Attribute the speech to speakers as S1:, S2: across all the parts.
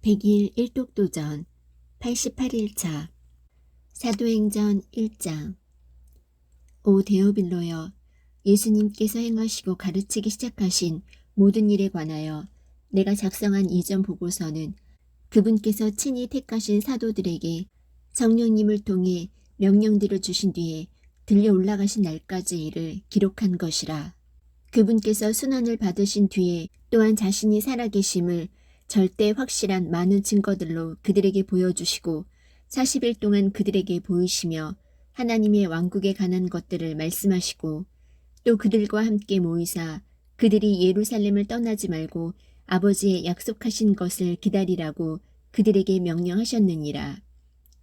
S1: 100일 일독도전 88일차 사도행전 1장. 오 데오빌로여, 예수님께서 행하시고 가르치기 시작하신 모든 일에 관하여 내가 작성한 이전 보고서는 그분께서 친히 택하신 사도들에게 성령님을 통해 명령들을 주신 뒤에 들려 올라가신 날까지 일을 기록한 것이라. 그분께서 순환을 받으신 뒤에 또한 자신이 살아계심을 절대 확실한 많은 증거들로 그들에게 보여주시고 40일 동안 그들에게 보이시며 하나님의 왕국에 관한 것들을 말씀하시고 또 그들과 함께 모이사 그들이 예루살렘을 떠나지 말고 아버지의 약속하신 것을 기다리라고 그들에게 명령하셨느니라.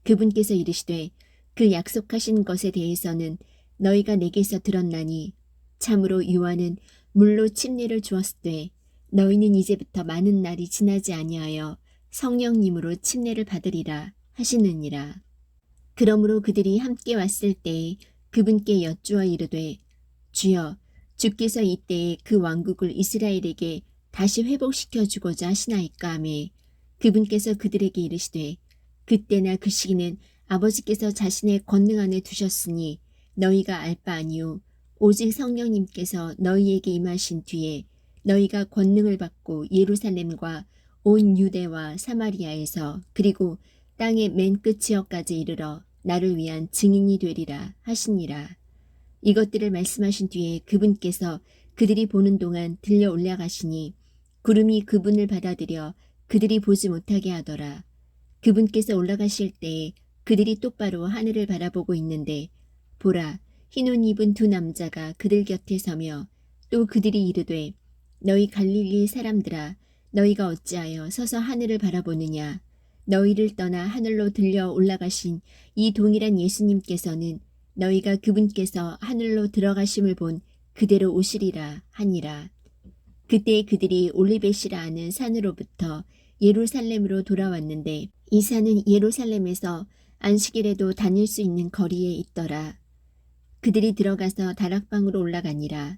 S1: 그분께서 이르시되 그 약속하신 것에 대해서는 너희가 내게서 들었나니 참으로 요한은 물로 침례를 주었으되 너희는 이제부터 많은 날이 지나지 아니하여 성령님으로 침례를 받으리라 하시느니라. 그러므로 그들이 함께 왔을 때에 그분께 여쭈어 이르되 주여, 주께서 이때에 그 왕국을 이스라엘에게 다시 회복시켜 주고자 하시나이까 하매 그분께서 그들에게 이르시되 그때나 그 시기는 아버지께서 자신의 권능 안에 두셨으니 너희가 알 바 아니요 오직 성령님께서 너희에게 임하신 뒤에 너희가 권능을 받고 예루살렘과 온 유대와 사마리아에서 그리고 땅의 맨 끝 지역까지 이르러 나를 위한 증인이 되리라 하시니라. 이것들을 말씀하신 뒤에 그분께서 그들이 보는 동안 들려 올라가시니 구름이 그분을 받아들여 그들이 보지 못하게 하더라. 그분께서 올라가실 때에 그들이 똑바로 하늘을 바라보고 있는데 보라, 흰 옷 입은 두 남자가 그들 곁에 서며 또 그들이 이르되 너희 갈릴리 사람들아, 너희가 어찌하여 서서 하늘을 바라보느냐. 너희를 떠나 하늘로 들려 올라가신 이 동일한 예수님께서는 너희가 그분께서 하늘로 들어가심을 본 그대로 오시리라 하니라. 그때 그들이 올리벳이라 하는 산으로부터 예루살렘으로 돌아왔는데 이 산은 예루살렘에서 안식일에도 다닐 수 있는 거리에 있더라. 그들이 들어가서 다락방으로 올라가니라.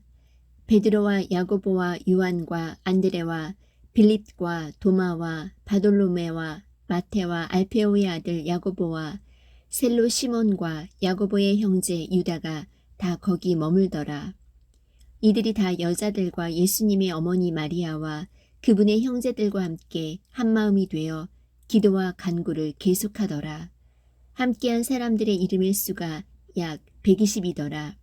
S1: 베드로와 야고보와 요한과 안드레와 빌립과 도마와 바돌로메와 마테와 알페오의 아들 야고보와 셀로 시몬과 야고보의 형제 유다가 다 거기 머물더라. 이들이 다 여자들과 예수님의 어머니 마리아와 그분의 형제들과 함께 한마음이 되어 기도와 간구를 계속하더라. 함께한 사람들의 이름의 수가 약 120이더라.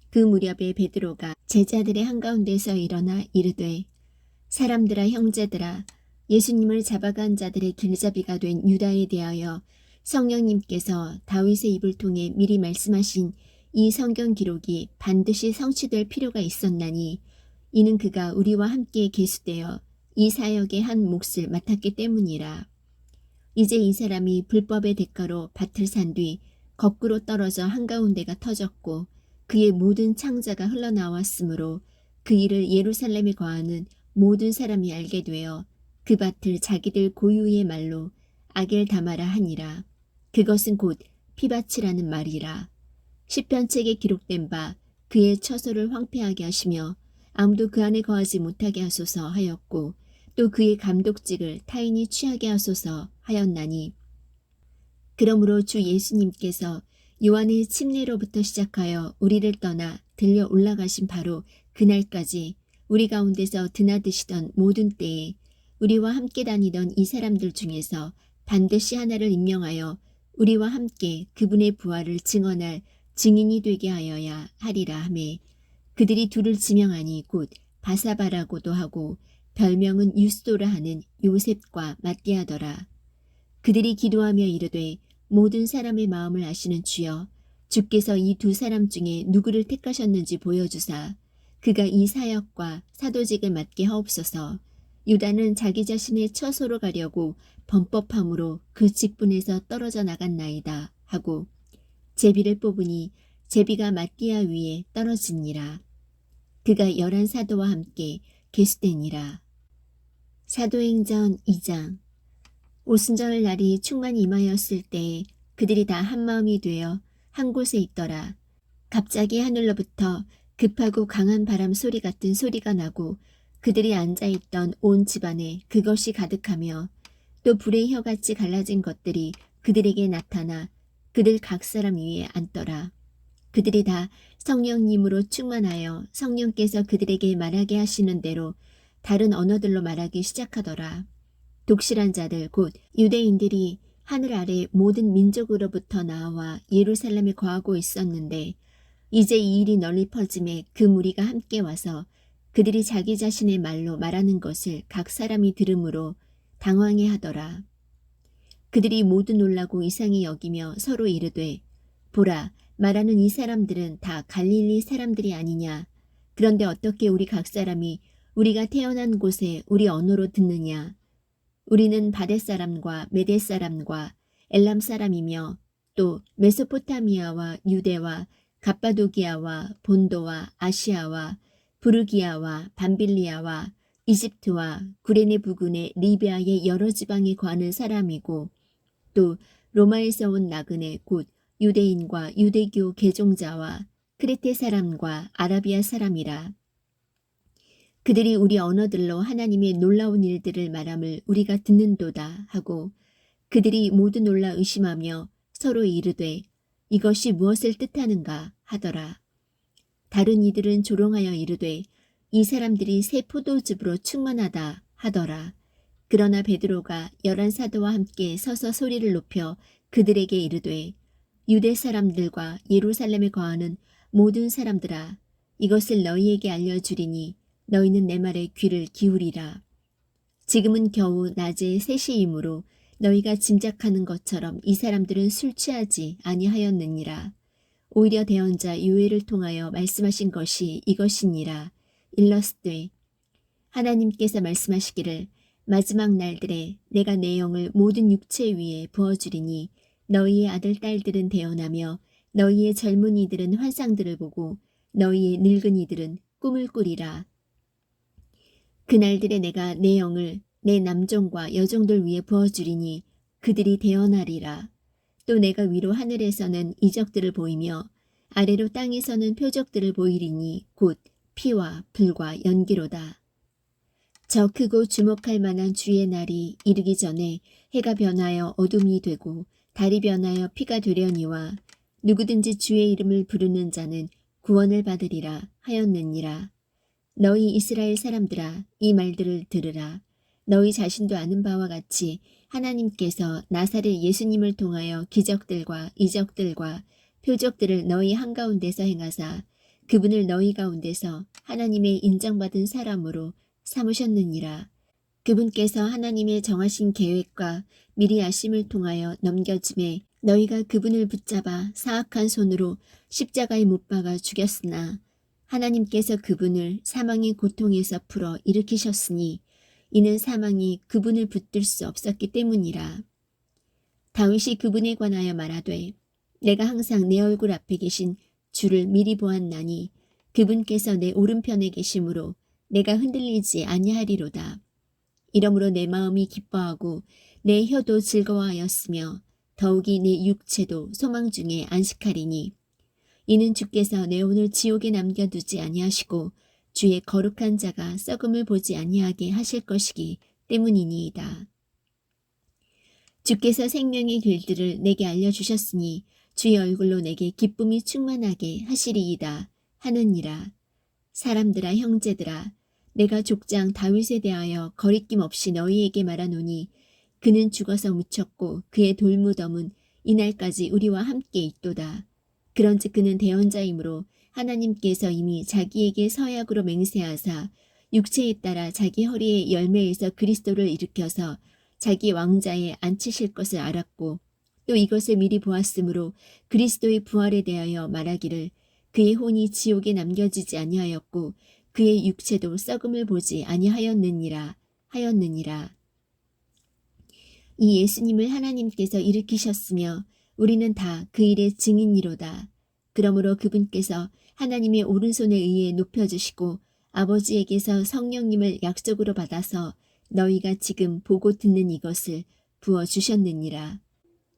S1: 그 무렵에 베드로가 제자들의 한가운데서 일어나 이르되 사람들아, 형제들아, 예수님을 잡아간 자들의 길잡이가 된 유다에 대하여 성령님께서 다윗의 입을 통해 미리 말씀하신 이 성경 기록이 반드시 성취될 필요가 있었나니 이는 그가 우리와 함께 계수되어 이 사역의 한 몫을 맡았기 때문이라. 이제 이 사람이 불법의 대가로 밭을 산 뒤 거꾸로 떨어져 한가운데가 터졌고 그의 모든 창자가 흘러나왔으므로 그 일을 예루살렘에 거하는 모든 사람이 알게 되어 그 밭을 자기들 고유의 말로 아겔다마라 하니라. 그것은 곧 피밭이라는 말이라. 시편책에 기록된 바 그의 처소를 황폐하게 하시며 아무도 그 안에 거하지 못하게 하소서 하였고 또 그의 감독직을 타인이 취하게 하소서 하였나니 그러므로 주 예수님께서 요한의 침례로부터 시작하여 우리를 떠나 들려 올라가신 바로 그날까지 우리 가운데서 드나드시던 모든 때에 우리와 함께 다니던 이 사람들 중에서 반드시 하나를 임명하여 우리와 함께 그분의 부활을 증언할 증인이 되게 하여야 하리라 하매 그들이 둘을 지명하니 곧 바사바라고도 하고 별명은 유스도라 하는 요셉과 맞대하더라. 그들이 기도하며 이르되 모든 사람의 마음을 아시는 주여, 주께서 이 두 사람 중에 누구를 택하셨는지 보여주사 그가 이 사역과 사도직을 맡게 하옵소서. 유다는 자기 자신의 처소로 가려고 범법함으로 그 직분에서 떨어져 나갔나이다 하고 제비를 뽑으니 제비가 마띠아 위에 떨어지니라. 그가 11사도와 함께 계수되니라. 사도행전 2장. 오순절 날이 충만히 임하였을 때에 그들이 다 한마음이 되어 한 곳에 있더라. 갑자기 하늘로부터 급하고 강한 바람 소리 같은 소리가 나고 그들이 앉아있던 온 집안에 그것이 가득하며 또 불의 혀같이 갈라진 것들이 그들에게 나타나 그들 각 사람 위에 앉더라. 그들이 다 성령님으로 충만하여 성령께서 그들에게 말하게 하시는 대로 다른 언어들로 말하기 시작하더라. 독실한 자들 곧 유대인들이 하늘 아래 모든 민족으로부터 나와 예루살렘에 거하고 있었는데 이제 이 일이 널리 퍼짐에 그 무리가 함께 와서 그들이 자기 자신의 말로 말하는 것을 각 사람이 들으므로 당황해 하더라. 그들이 모두 놀라고 이상히 여기며 서로 이르되 보라 말하는 이 사람들은 다 갈릴리 사람들이 아니냐. 그런데 어떻게 우리 각 사람이 우리가 태어난 곳에 우리 언어로 듣느냐. 우리는 바데 사람과 메데 사람과 엘람 사람이며 또 메소포타미아와 유대와 갑바도기아와 본도와 아시아와 부르기아와 밤빌리아와 이집트와 구레네 부근의 리비아의 여러 지방에 거하는 사람이고 또 로마에서 온 나그네 곧 유대인과 유대교 개종자와 크레테 사람과 아라비아 사람이라. 그들이 우리 언어들로 하나님의 놀라운 일들을 말함을 우리가 듣는도다 하고 그들이 모두 놀라 의심하며 서로 이르되 이것이 무엇을 뜻하는가 하더라. 다른 이들은 조롱하여 이르되 이 사람들이 새 포도즙으로 충만하다 하더라. 그러나 베드로가 11사도와 함께 서서 소리를 높여 그들에게 이르되 유대 사람들과 예루살렘에 거하는 모든 사람들아 이것을 너희에게 알려주리니 너희는 내 말에 귀를 기울이라. 지금은 겨우 낮에 3시이므로 너희가 짐작하는 것처럼 이 사람들은 술 취하지 아니하였느니라. 오히려 대언자 요엘을 통하여 말씀하신 것이 이것이니라. 일러스되 하나님께서 말씀하시기를 마지막 날들에 내가 내 영을 모든 육체 위에 부어주리니 너희의 아들 딸들은 대언하며 너희의 젊은이들은 환상들을 보고 너희의 늙은이들은 꿈을 꾸리라. 그날들에 내가 내 영을 내 남종과 여종들 위에 부어주리니 그들이 대언하리라. 또 내가 위로 하늘에서는 이적들을 보이며 아래로 땅에서는 표적들을 보이리니 곧 피와 불과 연기로다. 저 크고 주목할 만한 주의 날이 이르기 전에 해가 변하여 어둠이 되고 달이 변하여 피가 되려니와 누구든지 주의 이름을 부르는 자는 구원을 받으리라 하였느니라. 너희 이스라엘 사람들아 이 말들을 들으라. 너희 자신도 아는 바와 같이 하나님께서 나사렛 예수님을 통하여 기적들과 이적들과 표적들을 너희 한가운데서 행하사 그분을 너희 가운데서 하나님의 인정받은 사람으로 삼으셨느니라. 그분께서 하나님의 정하신 계획과 미리 아심을 통하여 넘겨짐에 너희가 그분을 붙잡아 사악한 손으로 십자가에 못 박아 죽였으나 하나님께서 그분을 사망의 고통에서 풀어 일으키셨으니 이는 사망이 그분을 붙들 수 없었기 때문이라. 다윗이 그분에 관하여 말하되 내가 항상 내 얼굴 앞에 계신 주를 미리 보았나니 그분께서 내 오른편에 계심으로 내가 흔들리지 아니하리로다. 이러므로 내 마음이 기뻐하고 내 혀도 즐거워하였으며 더욱이 내 육체도 소망 중에 안식하리니 이는 주께서 내 혼을 지옥에 남겨두지 아니하시고 주의 거룩한 자가 썩음을 보지 아니하게 하실 것이기 때문이니이다. 주께서 생명의 길들을 내게 알려주셨으니 주의 얼굴로 내게 기쁨이 충만하게 하시리이다 하느니라. 사람들아 형제들아 내가 족장 다윗에 대하여 거리낌 없이 너희에게 말하노니 그는 죽어서 묻혔고 그의 돌무덤은 이날까지 우리와 함께 있도다. 그런즉 그는 대언자이므로 하나님께서 이미 자기에게 서약으로 맹세하사 육체에 따라 자기 허리의 열매에서 그리스도를 일으켜서 자기 왕자에 앉히실 것을 알았고 또 이것을 미리 보았으므로 그리스도의 부활에 대하여 말하기를 그의 혼이 지옥에 남겨지지 아니하였고 그의 육체도 썩음을 보지 아니하였느니라 하였느니라. 이 예수님을 하나님께서 일으키셨으며 우리는 다 그 일의 증인이로다. 그러므로 그분께서 하나님의 오른손에 의해 높여주시고 아버지에게서 성령님을 약속으로 받아서 너희가 지금 보고 듣는 이것을 부어주셨느니라.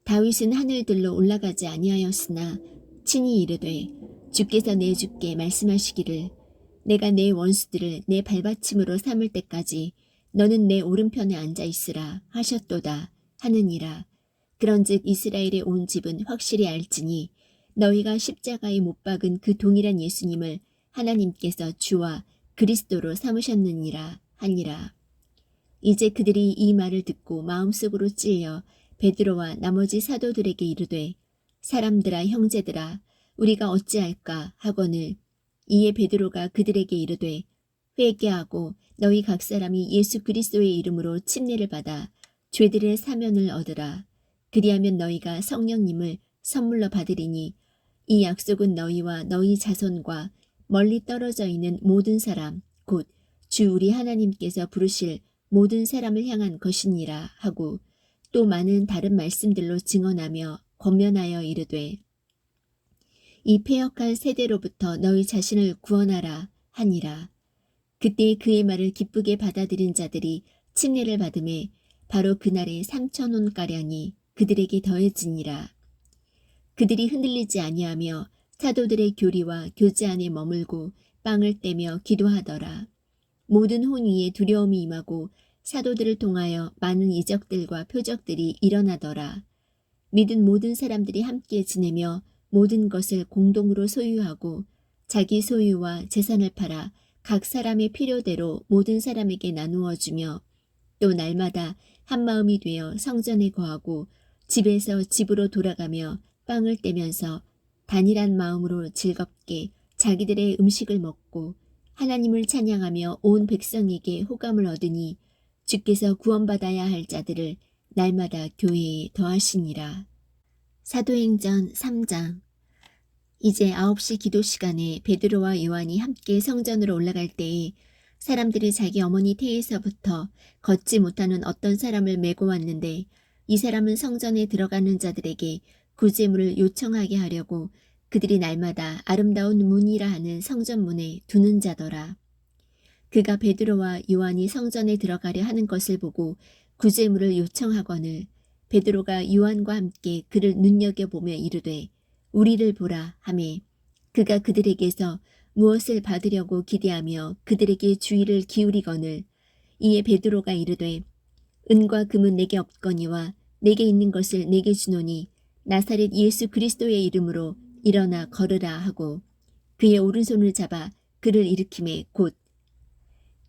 S1: 다윗은 하늘들로 올라가지 아니하였으나 친히 이르되 주께서 내 주께 말씀하시기를 내가 내 원수들을 내 발받침으로 삼을 때까지 너는 내 오른편에 앉아 있으라 하셨도다 하느니라. 그런즉 이스라엘의 온 집은 확실히 알지니 너희가 십자가에 못 박은 그 동일한 예수님을 하나님께서 주와 그리스도로 삼으셨느니라 하니라. 이제 그들이 이 말을 듣고 마음속으로 찔려 베드로와 나머지 사도들에게 이르되 사람들아 형제들아 우리가 어찌할까 하거늘. 이에 베드로가 그들에게 이르되 회개하고 너희 각 사람이 예수 그리스도의 이름으로 침례를 받아 죄들의 사면을 얻으라. 그리하면 너희가 성령님을 선물로 받으리니 이 약속은 너희와 너희 자손과 멀리 떨어져 있는 모든 사람 곧 주 우리 하나님께서 부르실 모든 사람을 향한 것이니라 하고 또 많은 다른 말씀들로 증언하며 권면하여 이르되 이 패역할 세대로부터 너희 자신을 구원하라 하니라. 그때 그의 말을 기쁘게 받아들인 자들이 침례를 받음에 바로 그날에 3,000원 가량이 그들에게 더해지니라. 그들이 흔들리지 아니하며 사도들의 교리와 교제 안에 머물고 빵을 떼며 기도하더라. 모든 혼 위에 두려움이 임하고 사도들을 통하여 많은 이적들과 표적들이 일어나더라. 믿은 모든 사람들이 함께 지내며 모든 것을 공동으로 소유하고 자기 소유와 재산을 팔아 각 사람의 필요대로 모든 사람에게 나누어 주며 또 날마다 한마음이 되어 성전에 거하고 집에서 집으로 돌아가며 빵을 떼면서 단일한 마음으로 즐겁게 자기들의 음식을 먹고 하나님을 찬양하며 온 백성에게 호감을 얻으니 주께서 구원받아야 할 자들을 날마다 교회에 더하시니라. 사도행전 3장. 이제 9시 기도 시간에 베드로와 요한이 함께 성전으로 올라갈 때에 사람들이 자기 어머니 태에서부터 걷지 못하는 어떤 사람을 메고 왔는데 이 사람은 성전에 들어가는 자들에게 구제물을 요청하게 하려고 그들이 날마다 아름다운 문이라 하는 성전문에 두는 자더라. 그가 베드로와 요한이 성전에 들어가려 하는 것을 보고 구제물을 요청하거늘 베드로가 요한과 함께 그를 눈여겨보며 이르되 우리를 보라 하매 그가 그들에게서 무엇을 받으려고 기대하며 그들에게 주의를 기울이거늘 이에 베드로가 이르되 은과 금은 내게 없거니와 내게 있는 것을 내게 주노니 나사렛 예수 그리스도의 이름으로 일어나 걸으라 하고 그의 오른손을 잡아 그를 일으키매 곧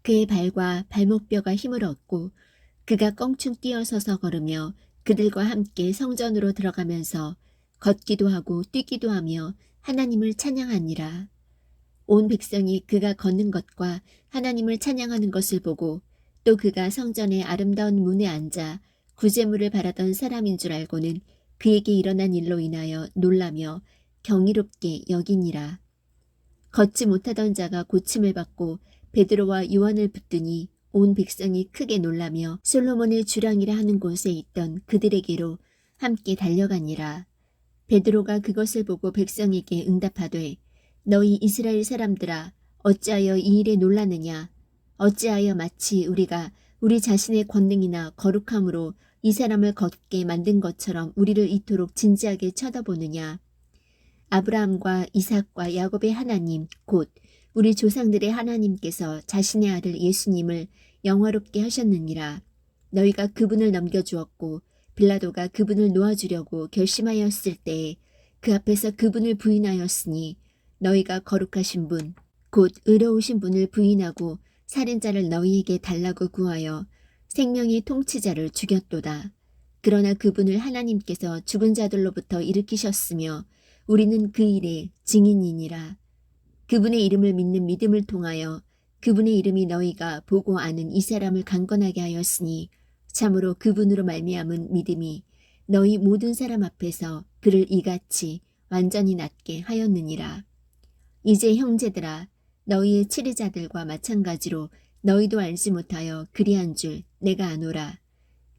S1: 그의 발과 발목뼈가 힘을 얻고 그가 껑충 뛰어서서 걸으며 그들과 함께 성전으로 들어가면서 걷기도 하고 뛰기도 하며 하나님을 찬양하니라. 온 백성이 그가 걷는 것과 하나님을 찬양하는 것을 보고 또 그가 성전의 아름다운 문에 앉아 구제물을 바라던 사람인 줄 알고는 그에게 일어난 일로 인하여 놀라며 경이롭게 여기니라. 걷지 못하던 자가 고침을 받고 베드로와 요한을 붙드니 온 백성이 크게 놀라며 솔로몬의 주랑이라 하는 곳에 있던 그들에게로 함께 달려가니라. 베드로가 그것을 보고 백성에게 응답하되 너희 이스라엘 사람들아 어찌하여 이 일에 놀라느냐. 어찌하여 마치 우리가 우리 자신의 권능이나 거룩함으로 이 사람을 걷게 만든 것처럼 우리를 이토록 진지하게 쳐다보느냐. 아브라함과 이삭과 야곱의 하나님 곧 우리 조상들의 하나님께서 자신의 아들 예수님을 영화롭게 하셨느니라. 너희가 그분을 넘겨주었고 빌라도가 그분을 놓아주려고 결심하였을 때에 그 앞에서 그분을 부인하였으니 너희가 거룩하신 분 곧 의로우신 분을 부인하고 살인자를 너희에게 달라고 구하여 생명의 통치자를 죽였도다. 그러나 그분을 하나님께서 죽은 자들로부터 일으키셨으며 우리는 그 일의 증인이니라. 그분의 이름을 믿는 믿음을 통하여 그분의 이름이 너희가 보고 아는 이 사람을 강건하게 하였으니 참으로 그분으로 말미암은 믿음이 너희 모든 사람 앞에서 그를 이같이 완전히 낫게 하였느니라. 이제 형제들아 너희의 치리자들과 마찬가지로 너희도 알지 못하여 그리한 줄 내가 아노라.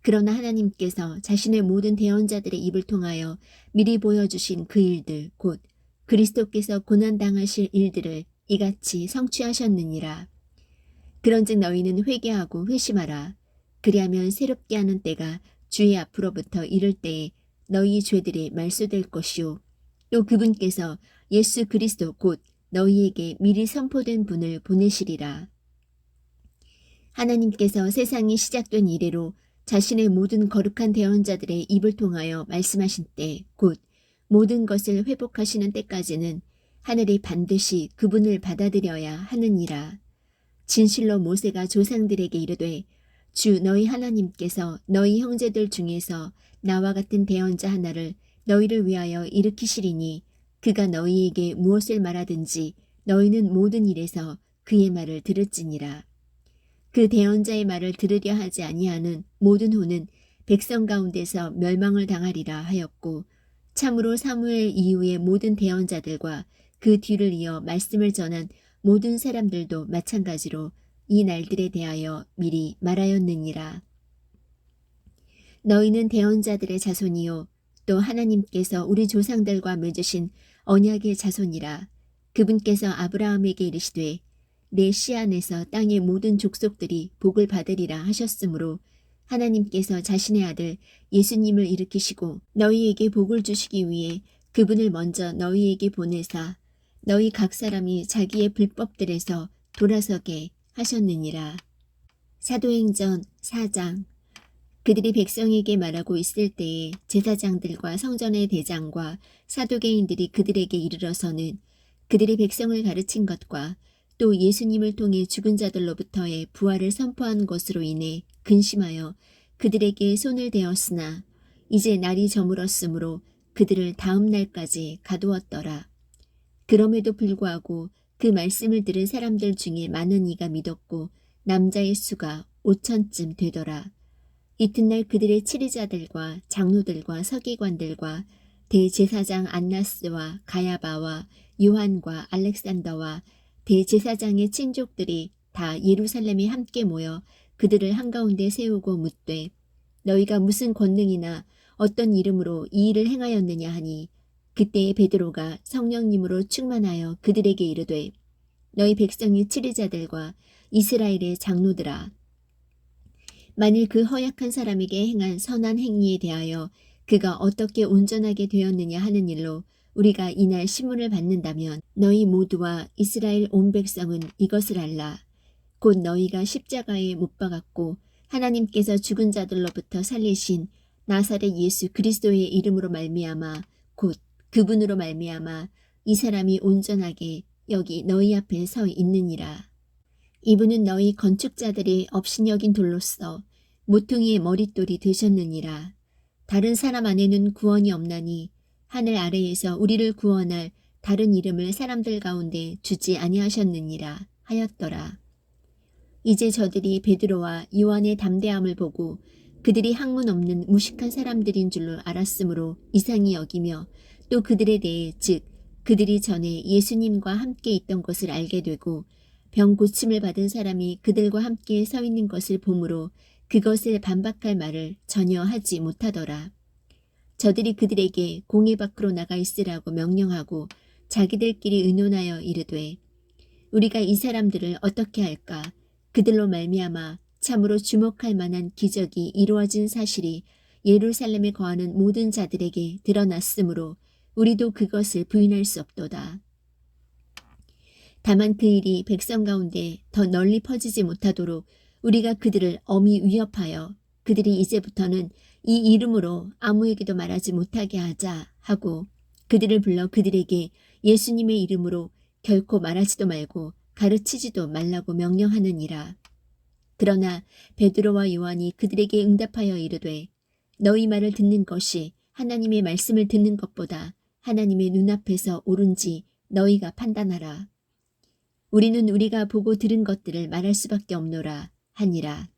S1: 그러나 하나님께서 자신의 모든 대언자들의 입을 통하여 미리 보여주신 그 일들 곧 그리스도께서 고난당하실 일들을 이같이 성취하셨느니라. 그런즉 너희는 회개하고 회심하라. 그리하면 새롭게 하는 때가 주의 앞으로부터 이를 때에 너희 죄들이 말소될 것이요 또 그분께서 예수 그리스도 곧 너희에게 미리 선포된 분을 보내시리라. 하나님께서 세상이 시작된 이래로 자신의 모든 거룩한 대언자들의 입을 통하여 말씀하신 때 곧 모든 것을 회복하시는 때까지는 하늘이 반드시 그분을 받아들여야 하느니라. 진실로 모세가 조상들에게 이르되 주 너희 하나님께서 너희 형제들 중에서 나와 같은 대언자 하나를 너희를 위하여 일으키시리니 그가 너희에게 무엇을 말하든지 너희는 모든 일에서 그의 말을 들을지니라. 그 대언자의 말을 들으려 하지 아니하는 모든 후는 백성 가운데서 멸망을 당하리라 하였고 참으로 사무엘 이후의 모든 대언자들과 그 뒤를 이어 말씀을 전한 모든 사람들도 마찬가지로 이 날들에 대하여 미리 말하였느니라. 너희는 대언자들의 자손이요 또 하나님께서 우리 조상들과 맺으신 언약의 자손이라. 그분께서 아브라함에게 이르시되 내 씨 안에서 땅의 모든 족속들이 복을 받으리라 하셨으므로 하나님께서 자신의 아들 예수님을 일으키시고 너희에게 복을 주시기 위해 그분을 먼저 너희에게 보내사 너희 각 사람이 자기의 불법들에서 돌아서게 하셨느니라. 사도행전 4장. 그들이 백성에게 말하고 있을 때에 제사장들과 성전의 대장과 사두개인들이 그들에게 이르러서는 그들이 백성을 가르친 것과 또 예수님을 통해 죽은 자들로부터의 부활을 선포한 것으로 인해 근심하여 그들에게 손을 대었으나 이제 날이 저물었으므로 그들을 다음 날까지 가두었더라. 그럼에도 불구하고 그 말씀을 들은 사람들 중에 많은 이가 믿었고 남자의 수가 5천쯤 되더라. 이튿날 그들의 치리자들과 장로들과 서기관들과 대제사장 안나스와 가야바와 요한과 알렉산더와 대제사장의 친족들이 다 예루살렘에 함께 모여 그들을 한가운데 세우고 묻되 너희가 무슨 권능이나 어떤 이름으로 이 일을 행하였느냐 하니 그때에 베드로가 성령님으로 충만하여 그들에게 이르되 너희 백성의 치리자들과 이스라엘의 장로들아 만일 그 허약한 사람에게 행한 선한 행위에 대하여 그가 어떻게 온전하게 되었느냐 하는 일로 우리가 이날 신문을 받는다면 너희 모두와 이스라엘 온 백성은 이것을 알라. 곧 너희가 십자가에 못 박았고 하나님께서 죽은 자들로부터 살리신 나사렛 예수 그리스도의 이름으로 말미암아 곧 그분으로 말미암아 이 사람이 온전하게 여기 너희 앞에 서 있느니라. 이분은 너희 건축자들이 업신여긴 돌로서 모퉁이의 머릿돌이 되셨느니라. 다른 사람 안에는 구원이 없나니 하늘 아래에서 우리를 구원할 다른 이름을 사람들 가운데 주지 아니하셨느니라 하였더라. 이제 저들이 베드로와 요한의 담대함을 보고 그들이 학문 없는 무식한 사람들인 줄로 알았으므로 이상히 여기며 또 그들에 대해 즉 그들이 전에 예수님과 함께 있던 것을 알게 되고 병 고침을 받은 사람이 그들과 함께 서 있는 것을 보므로 그것을 반박할 말을 전혀 하지 못하더라. 저들이 그들에게 공회 밖으로 나가 있으라고 명령하고 자기들끼리 의논하여 이르되 우리가 이 사람들을 어떻게 할까? 그들로 말미암아 참으로 주목할 만한 기적이 이루어진 사실이 예루살렘에 거하는 모든 자들에게 드러났으므로 우리도 그것을 부인할 수 없도다. 다만 그 일이 백성 가운데 더 널리 퍼지지 못하도록 우리가 그들을 엄히 위협하여 그들이 이제부터는 이 이름으로 아무에게도 말하지 못하게 하자 하고 그들을 불러 그들에게 예수님의 이름으로 결코 말하지도 말고 가르치지도 말라고 명령하느니라. 그러나 베드로와 요한이 그들에게 응답하여 이르되 너희 말을 듣는 것이 하나님의 말씀을 듣는 것보다 하나님의 눈앞에서 옳은지 너희가 판단하라. 우리는 우리가 보고 들은 것들을 말할 수밖에 없노라 하니라.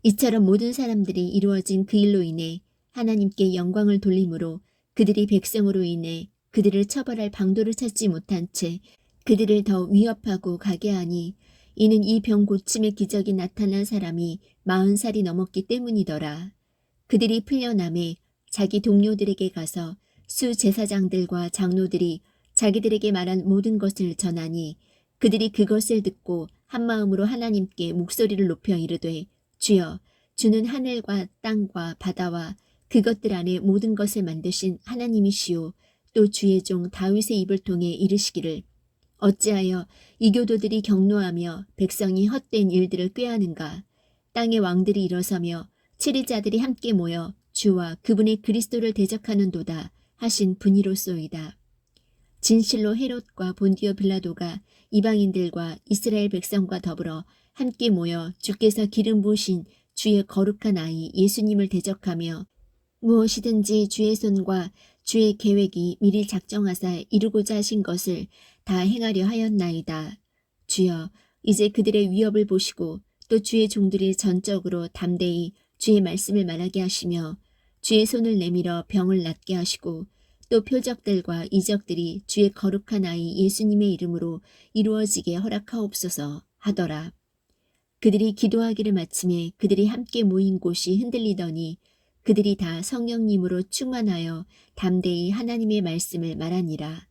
S1: 이처럼 모든 사람들이 이루어진 그 일로 인해 하나님께 영광을 돌림으로 그들이 백성으로 인해 그들을 처벌할 방도를 찾지 못한 채 그들을 더 위협하고 가게 하니 이는 이 병 고침의 기적이 나타난 사람이 40살이 넘었기 때문이더라. 그들이 풀려남에 자기 동료들에게 가서 수 제사장들과 장로들이 자기들에게 말한 모든 것을 전하니 그들이 그것을 듣고 한마음으로 하나님께 목소리를 높여 이르되 주여 주는 하늘과 땅과 바다와 그것들 안에 모든 것을 만드신 하나님이시오 또 주의 종 다윗의 입을 통해 이르시기를 어찌하여 이교도들이 경노하며 백성이 헛된 일들을 꾀하는가. 땅의 왕들이 일어서며 치리자들이 함께 모여 주와 그분의 그리스도를 대적하는도다 하신 분이로소이다. 진실로 헤롯과 본디오 빌라도가 이방인들과 이스라엘 백성과 더불어 함께 모여 주께서 기름 부으신 주의 거룩한 아이 예수님을 대적하며 무엇이든지 주의 손과 주의 계획이 미리 작정하사 이루고자 하신 것을 다 행하려 하였나이다. 주여, 이제 그들의 위협을 보시고 또 주의 종들이 전적으로 담대히 주의 말씀을 말하게 하시며 주의 손을 내밀어 병을 낫게 하시고 또 표적들과 이적들이 주의 거룩한 아이 예수님의 이름으로 이루어지게 허락하옵소서 하더라. 그들이 기도하기를 마침에 그들이 함께 모인 곳이 흔들리더니 그들이 다 성령님으로 충만하여 담대히 하나님의 말씀을 말하니라.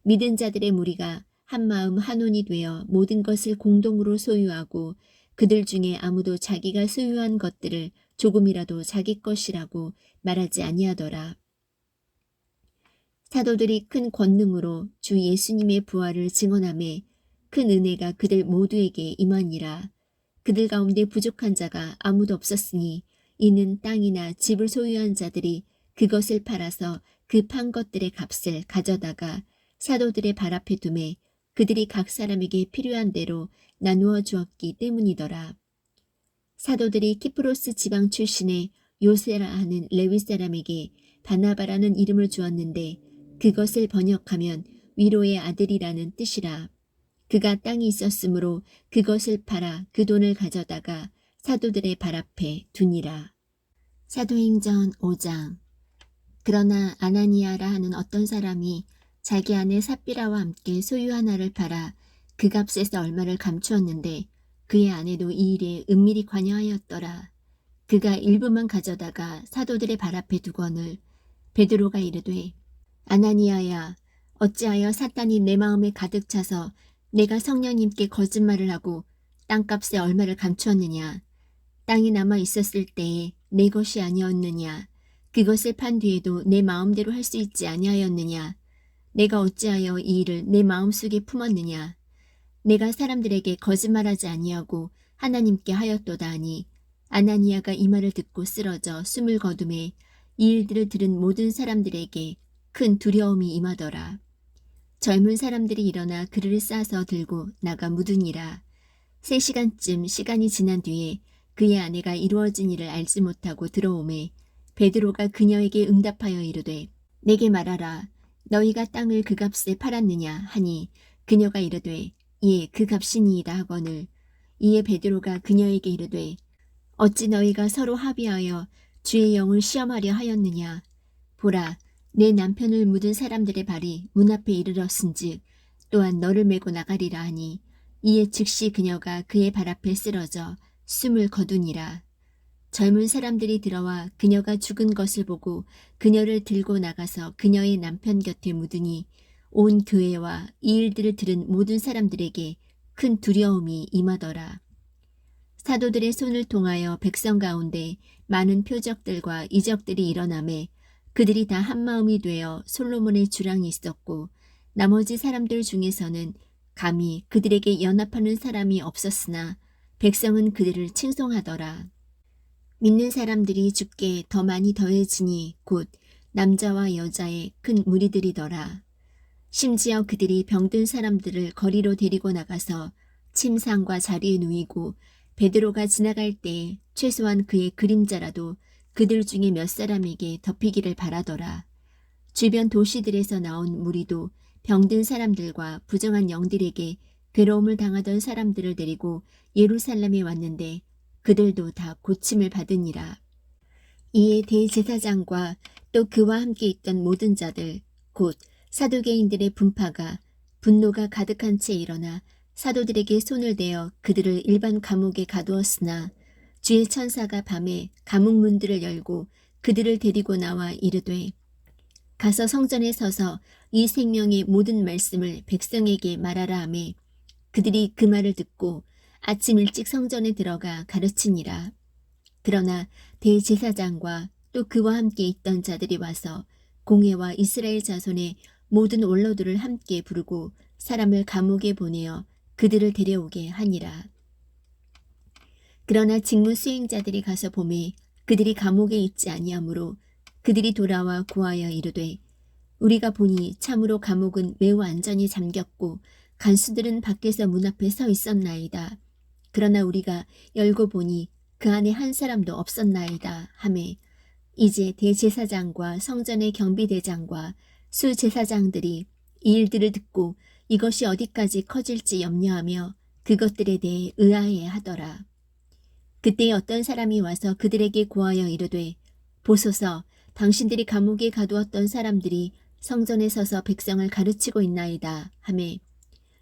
S1: 믿은 자들의 무리가 한마음 한온이 되어 모든 것을 공동으로 소유하고 그들 중에 아무도 자기가 소유한 것들을 조금이라도 자기 것이라고 말하지 아니하더라. 사도들이 큰 권능으로 주 예수님의 부활을 증언하매 큰 은혜가 그들 모두에게 임하니라. 그들 가운데 부족한 자가 아무도 없었으니 이는 땅이나 집을 소유한 자들이 그것을 팔아서 그 판 것들의 값을 가져다가 사도들의 발 앞에 두매 그들이 각 사람에게 필요한 대로 나누어 주었기 때문이더라. 사도들이 키프로스 지방 출신의 요세라 하는 레위 사람에게 바나바라는 이름을 주었는데 그것을 번역하면 위로의 아들이라는 뜻이라. 그가 땅이 있었으므로 그것을 팔아 그 돈을 가져다가 사도들의 발 앞에 두니라. 사도행전 5장. 그러나 아나니아라 하는 어떤 사람이 자기 아내 삽비라와 함께 소유 하나를 팔아 그 값에서 얼마를 감추었는데 그의 아내도 이 일에 은밀히 관여하였더라. 그가 일부만 가져다가 사도들의 발 앞에 두거늘 베드로가 이르되 아나니아야, 어찌하여 사탄이 내 마음에 가득 차서 내가 성령님께 거짓말을 하고 땅값에 얼마를 감추었느냐. 땅이 남아 있었을 때에 내 것이 아니었느냐. 그것을 판 뒤에도 내 마음대로 할 수 있지 아니하였느냐. 내가 어찌하여 이 일을 내 마음속에 품었느냐. 내가 사람들에게 거짓말하지 아니하고 하나님께 하였도다 하니 아나니아가 이 말을 듣고 쓰러져 숨을 거두매 이 일들을 들은 모든 사람들에게 큰 두려움이 임하더라. 젊은 사람들이 일어나 그를 싸서 들고 나가 묻으니라. 3시간쯤 시간이 지난 뒤에 그의 아내가 이루어진 일을 알지 못하고 들어오매 베드로가 그녀에게 응답하여 이르되 내게 말하라. 너희가 땅을 그 값에 팔았느냐 하니 그녀가 이르되 예, 그 값이니이다 하거늘 이에 베드로가 그녀에게 이르되 어찌 너희가 서로 합의하여 주의 영을 시험하려 하였느냐. 보라, 내 남편을 묻은 사람들의 발이 문 앞에 이르렀은즉 또한 너를 메고 나가리라 하니 이에 즉시 그녀가 그의 발 앞에 쓰러져 숨을 거두니라. 젊은 사람들이 들어와 그녀가 죽은 것을 보고 그녀를 들고 나가서 그녀의 남편 곁에 묻으니 온 교회와 이 일들을 들은 모든 사람들에게 큰 두려움이 임하더라. 사도들의 손을 통하여 백성 가운데 많은 표적들과 이적들이 일어나매 그들이 다 한마음이 되어 솔로몬의 주랑이 있었고 나머지 사람들 중에서는 감히 그들에게 연합하는 사람이 없었으나 백성은 그들을 칭송하더라. 믿는 사람들이 주께 더 많이 더해지니 곧 남자와 여자의 큰 무리들이더라. 심지어 그들이 병든 사람들을 거리로 데리고 나가서 침상과 자리에 누이고 베드로가 지나갈 때에 최소한 그의 그림자라도 그들 중에 몇 사람에게 덮이기를 바라더라. 주변 도시들에서 나온 무리도 병든 사람들과 부정한 영들에게 괴로움을 당하던 사람들을 데리고 예루살렘에 왔는데 그들도 다 고침을 받으니라. 이에 대제사장과 또 그와 함께 있던 모든 자들 곧 사두개인들의 분파가 분노가 가득한 채 일어나 사도들에게 손을 대어 그들을 일반 감옥에 가두었으나 주의 천사가 밤에 감옥 문들을 열고 그들을 데리고 나와 이르되 가서 성전에 서서 이 생명의 모든 말씀을 백성에게 말하라 하매 그들이 그 말을 듣고 아침 일찍 성전에 들어가 가르치니라. 그러나 대제사장과 또 그와 함께 있던 자들이 와서 공회와 이스라엘 자손의 모든 원로들을 함께 부르고 사람을 감옥에 보내어 그들을 데려오게 하니라. 그러나 직무 수행자들이 가서 보매 그들이 감옥에 있지 아니하므로 그들이 돌아와 구하여 이르되 우리가 보니 참으로 감옥은 매우 안전히 잠겼고 간수들은 밖에서 문 앞에 서 있었나이다. 그러나 우리가 열고 보니 그 안에 한 사람도 없었나이다 하매 이제 대제사장과 성전의 경비대장과 수제사장들이 이 일들을 듣고 이것이 어디까지 커질지 염려하며 그것들에 대해 의아해 하더라. 그때 어떤 사람이 와서 그들에게 고하여 이르되 보소서 당신들이 감옥에 가두었던 사람들이 성전에 서서 백성을 가르치고 있나이다 하매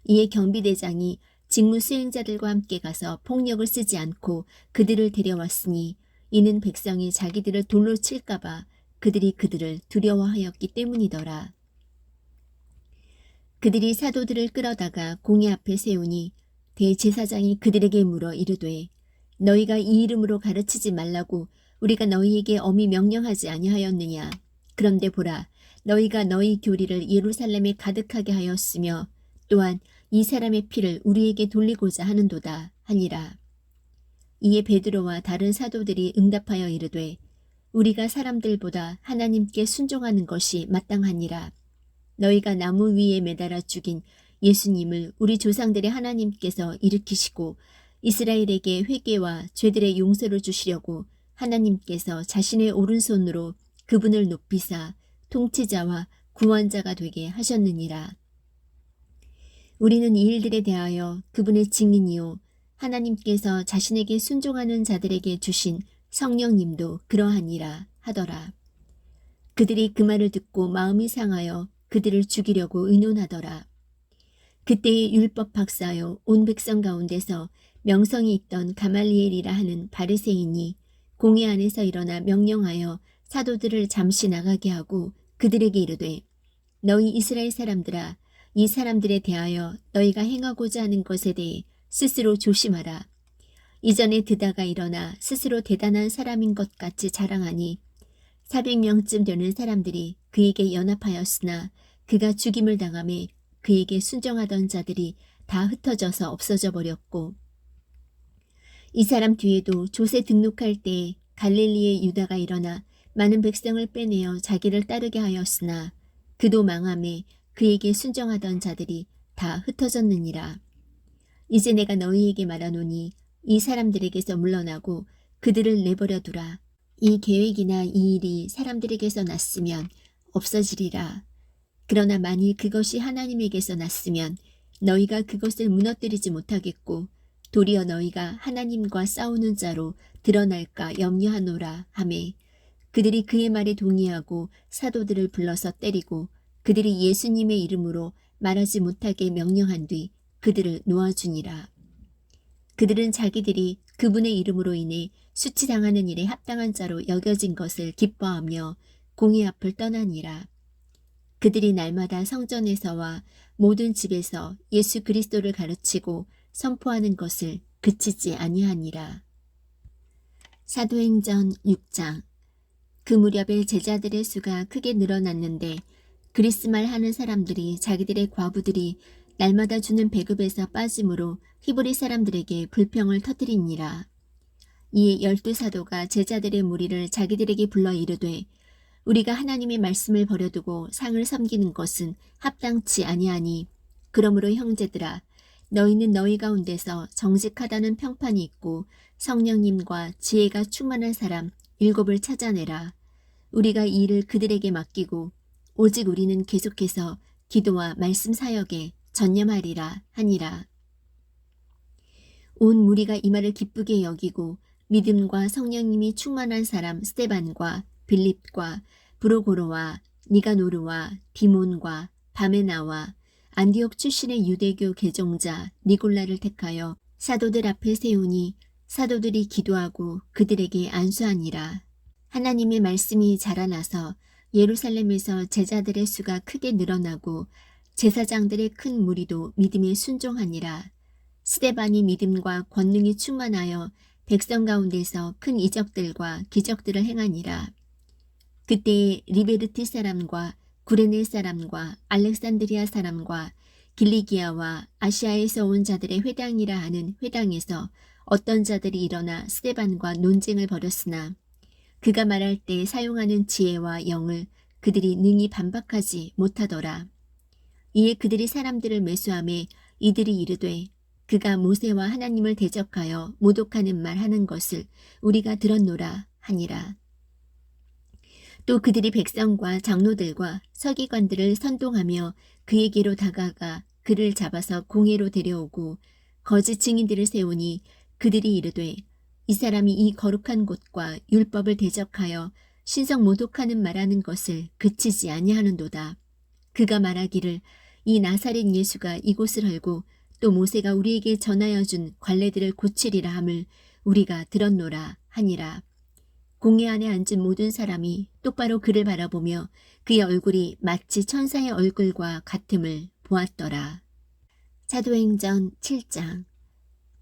S1: 이에 경비대장이 직무 수행자들과 함께 가서 폭력을 쓰지 않고 그들을 데려왔으니 이는 백성이 자기들을 돌로 칠까봐 그들이 그들을 두려워하였기 때문이더라. 그들이 사도들을 끌어다가 공회 앞에 세우니 대제사장이 그들에게 물어 이르되 너희가 이 이름으로 가르치지 말라고 우리가 너희에게 엄히 명령하지 아니하였느냐. 그런데 보라 너희가 너희 교리를 예루살렘에 가득하게 하였으며 또한 이 사람의 피를 우리에게 돌리고자 하는도다 하니라. 이에 베드로와 다른 사도들이 응답하여 이르되 우리가 사람들보다 하나님께 순종하는 것이 마땅하니라. 너희가 나무 위에 매달아 죽인 예수님을 우리 조상들의 하나님께서 일으키시고 이스라엘에게 회개와 죄들의 용서를 주시려고 하나님께서 자신의 오른손으로 그분을 높이사 통치자와 구원자가 되게 하셨느니라. 우리는 이 일들에 대하여 그분의 증인이요 하나님께서 자신에게 순종하는 자들에게 주신 성령님도 그러하니라 하더라. 그들이 그 말을 듣고 마음이 상하여 그들을 죽이려고 의논하더라. 그때의 율법 박사요 온 백성 가운데서 명성이 있던 가말리엘이라 하는 바리새인이 공회 안에서 일어나 명령하여 사도들을 잠시 나가게 하고 그들에게 이르되 너희 이스라엘 사람들아 이 사람들에 대하여 너희가 행하고자 하는 것에 대해 스스로 조심하라. 이전에 드다가 일어나 스스로 대단한 사람인 것 같이 자랑하니 400명쯤 되는 사람들이 그에게 연합하였으나 그가 죽임을 당하매 그에게 순종하던 자들이 다 흩어져서 없어져 버렸고 이 사람 뒤에도 조 등록할 때에 갈릴리의 유다가 일어나 많은 백성을 빼내어 자기를 따르게 하였으나 그도 망하매 그에게 순종하던 자들이 다 흩어졌느니라. 이제 내가 너희에게 말하노니 이 사람들에게서 물러나고 그들을 내버려 두라. 이 계획이나 이 일이 사람들에게서 났으면 없어지리라. 그러나 만일 그것이 하나님에게서 났으면 너희가 그것을 무너뜨리지 못하겠고 도리어 너희가 하나님과 싸우는 자로 드러날까 염려하노라 하매 그들이 그의 말에 동의하고 사도들을 불러서 때리고 그들이 예수님의 이름으로 말하지 못하게 명령한 뒤 그들을 놓아주니라. 그들은 자기들이 그분의 이름으로 인해 수치당하는 일에 합당한 자로 여겨진 것을 기뻐하며 공회 앞을 떠나니라. 그들이 날마다 성전에서와 모든 집에서 예수 그리스도를 가르치고 선포하는 것을 그치지 아니하니라. 사도행전 6장. 그 무렵에 제자들의 수가 크게 늘어났는데 그리스말 하는 사람들이 자기들의 과부들이 날마다 주는 배급에서 빠짐으로 히브리 사람들에게 불평을 터뜨리니라. 이에 12사도가 제자들의 무리를 자기들에게 불러 이르되 우리가 하나님의 말씀을 버려두고 상을 섬기는 것은 합당치 아니하니 그러므로 형제들아 너희는 너희 가운데서 정직하다는 평판이 있고 성령님과 지혜가 충만한 사람 7을 찾아내라. 우리가 이 일을 그들에게 맡기고 오직 우리는 계속해서 기도와 말씀 사역에 전념하리라 하니라. 온 무리가 이 말을 기쁘게 여기고 믿음과 성령님이 충만한 사람 스데반과 빌립과 브로고로와 니가노르와 디몬과 바메나와 안디옥 출신의 유대교 개종자 니골라를 택하여 사도들 앞에 세우니 사도들이 기도하고 그들에게 안수하니라. 하나님의 말씀이 자라나서 예루살렘에서 제자들의 수가 크게 늘어나고 제사장들의 큰 무리도 믿음에 순종하니라. 스데반이 믿음과 권능이 충만하여 백성 가운데서 큰 이적들과 기적들을 행하니라. 그때에 리베르티 사람과 구레네 사람과 알렉산드리아 사람과 길리기아와 아시아에서 온 자들의 회당이라 하는 회당에서 어떤 자들이 일어나 스데반과 논쟁을 벌였으나 그가 말할 때 사용하는 지혜와 영을 그들이 능히 반박하지 못하더라. 이에 그들이 사람들을 매수하매 이들이 이르되 그가 모세와 하나님을 대적하여 모독하는 말 하는 것을 우리가 들었노라 하니라. 또 그들이 백성과 장로들과 서기관들을 선동하며 그에게로 다가가 그를 잡아서 공회로 데려오고 거짓 증인들을 세우니 그들이 이르되 이 사람이 이 거룩한 곳과 율법을 대적하여 신성 모독하는 말하는 것을 그치지 아니하는도다. 그가 말하기를 이 나사렛 예수가 이곳을 헐고 또 모세가 우리에게 전하여 준 관례들을 고치리라 함을 우리가 들었노라 하니라. 공회 안에 앉은 모든 사람이 똑바로 그를 바라보며 그의 얼굴이 마치 천사의 얼굴과 같음을 보았더라. 사도행전 7장.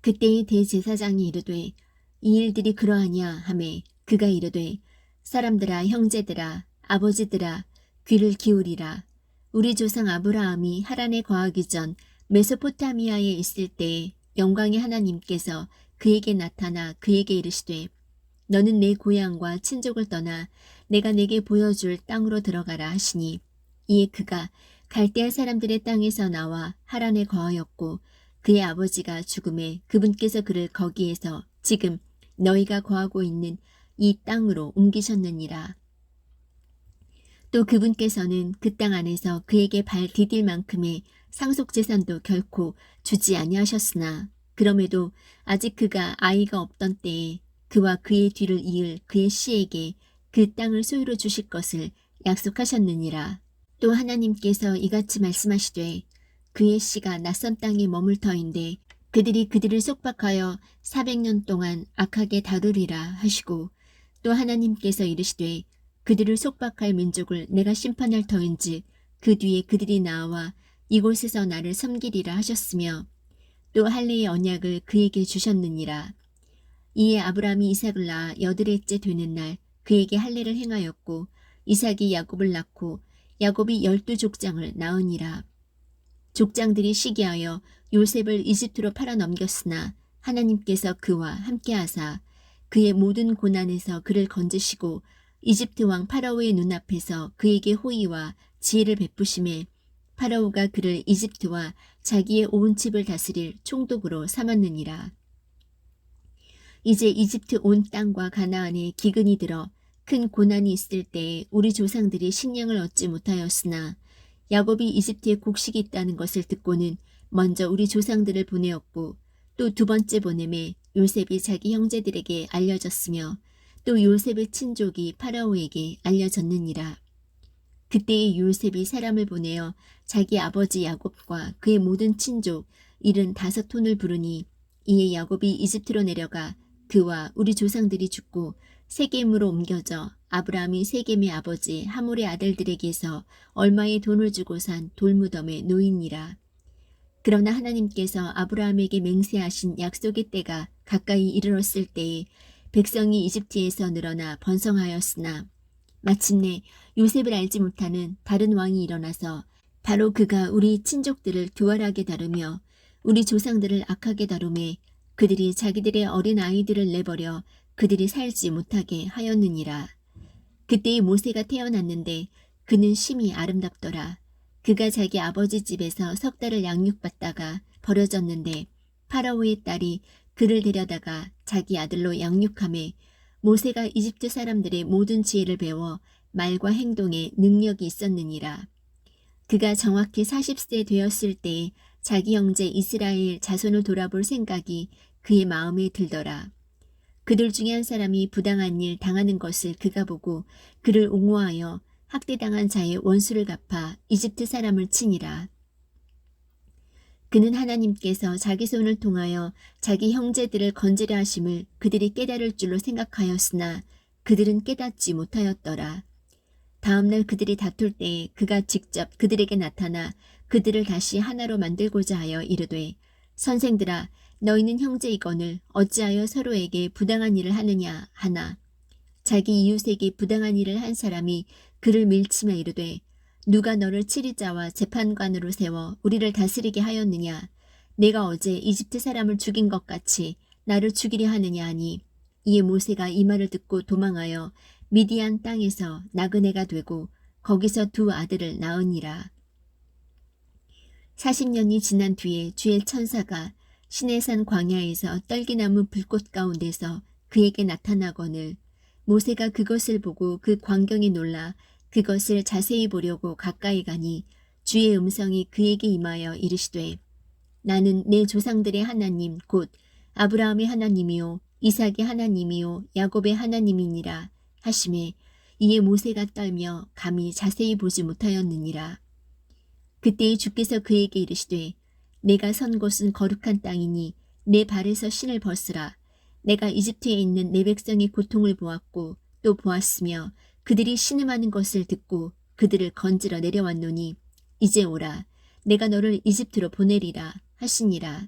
S1: 그때의 대제사장이 이르되 이 일들이 그러하냐 하매 그가 이르되 사람들아 형제들아 아버지들아 귀를 기울이라. 우리 조상 아브라함이 하란에 거하기 전 메소포타미아에 있을 때에 영광의 하나님께서 그에게 나타나 그에게 이르시되 너는 내 고향과 친족을 떠나 내가 내게 보여줄 땅으로 들어가라 하시니 이에 그가 갈대아 사람들의 땅에서 나와 하란에 거하였고 그의 아버지가 죽음에 그분께서 그를 거기에서 지금 너희가 거하고 있는 이 땅으로 옮기셨느니라. 또 그분께서는 그 땅 안에서 그에게 발 디딜 만큼의 상속재산도 결코 주지 아니하셨으나 그럼에도 아직 그가 아이가 없던 때에 그와 그의 뒤를 이을 그의 씨에게 그 땅을 소유로 주실 것을 약속하셨느니라. 또 하나님께서 이같이 말씀하시되 그의 씨가 낯선 땅에 머물 터인데 그들이 그들을 속박하여 400년 동안 악하게 다루리라 하시고 또 하나님께서 이르시되 그들을 속박할 민족을 내가 심판할 터인즉 그 뒤에 그들이 나와 이곳에서 나를 섬기리라 하셨으며 또 할례의 언약을 그에게 주셨느니라. 이에 아브라함이 이삭을 낳아 8해째 되는 날 그에게 할례를 행하였고 이삭이 야곱을 낳고 야곱이 12족장을 낳으니라. 족장들이 시기하여 요셉을 이집트로 팔아넘겼으나 하나님께서 그와 함께하사 그의 모든 고난에서 그를 건지시고 이집트 왕 파라오의 눈앞에서 그에게 호의와 지혜를 베푸심에 파라오가 그를 이집트와 자기의 온 집을 다스릴 총독으로 삼았느니라. 이제 이집트 온 땅과 가나안에 기근이 들어 큰 고난이 있을 때에 우리 조상들이 식량을 얻지 못하였으나 야곱이 이집트에 곡식이 있다는 것을 듣고는 먼저 우리 조상들을 보내었고 또 2번째 보냄에 요셉이 자기 형제들에게 알려졌으며 또 요셉의 친족이 파라오에게 알려졌느니라. 그때의 요셉이 사람을 보내어 자기 아버지 야곱과 그의 모든 친족 75톤을 부르니 이에 야곱이 이집트로 내려가 그와 우리 조상들이 죽고 세겜으로 옮겨져 아브라함이 세겜의 아버지 하몰의 아들들에게서 얼마의 돈을 주고 산 돌무덤에 놓이니라. 그러나 하나님께서 아브라함에게 맹세하신 약속의 때가 가까이 이르렀을 때에 백성이 이집트에서 늘어나 번성하였으나 마침내 요셉을 알지 못하는 다른 왕이 일어나서 바로 그가 우리 친족들을 교활하게 다루며 우리 조상들을 악하게 다루매 그들이 자기들의 어린 아이들을 내버려 그들이 살지 못하게 하였느니라. 그때의 모세가 태어났는데 그는 심히 아름답더라. 그가 자기 아버지 집에서 3달을 양육받다가 버려졌는데 파라오의 딸이 그를 데려다가 자기 아들로 양육하매 모세가 이집트 사람들의 모든 지혜를 배워 말과 행동에 능력이 있었느니라. 그가 정확히 40세 되었을 때에 자기 형제 이스라엘 자손을 돌아볼 생각이 그의 마음에 들더라. 그들 중에 한 사람이 부당한 일 당하는 것을 그가 보고 그를 옹호하여 학대당한 자의 원수를 갚아 이집트 사람을 치니라. 그는 하나님께서 자기 손을 통하여 자기 형제들을 건지려 하심을 그들이 깨달을 줄로 생각하였으나 그들은 깨닫지 못하였더라. 다음날 그들이 다툴 때에 그가 직접 그들에게 나타나 그들을 다시 하나로 만들고자 하여 이르되 선생들아 너희는 형제이거늘 어찌하여 서로에게 부당한 일을 하느냐 하나 자기 이웃에게 부당한 일을 한 사람이 그를 밀치며 이르되 누가 너를 치리자와 재판관으로 세워 우리를 다스리게 하였느냐? 내가 어제 이집트 사람을 죽인 것 같이 나를 죽이려 하느냐 하니 이에 모세가 이 말을 듣고 도망하여 미디안 땅에서 나그네가 되고 거기서 두 아들을 낳으니라. 40년이 지난 뒤에 주의 천사가 시내산 광야에서 떨기나무 불꽃 가운데서 그에게 나타나거늘 모세가 그것을 보고 그 광경에 놀라 그것을 자세히 보려고 가까이 가니 주의 음성이 그에게 임하여 이르시되 나는 내 조상들의 하나님 곧 아브라함의 하나님이요 이삭의 하나님이요 야곱의 하나님이니라 하시매 이에 모세가 떨며 감히 자세히 보지 못하였느니라. 그때에 주께서 그에게 이르시되 내가 선 곳은 거룩한 땅이니 내 발에서 신을 벗으라. 내가 이집트에 있는 내 백성의 고통을 보았고 또 보았으며 그들이 신음하는 것을 듣고 그들을 건지러 내려왔노니 이제 오라. 내가 너를 이집트로 보내리라 하시니라.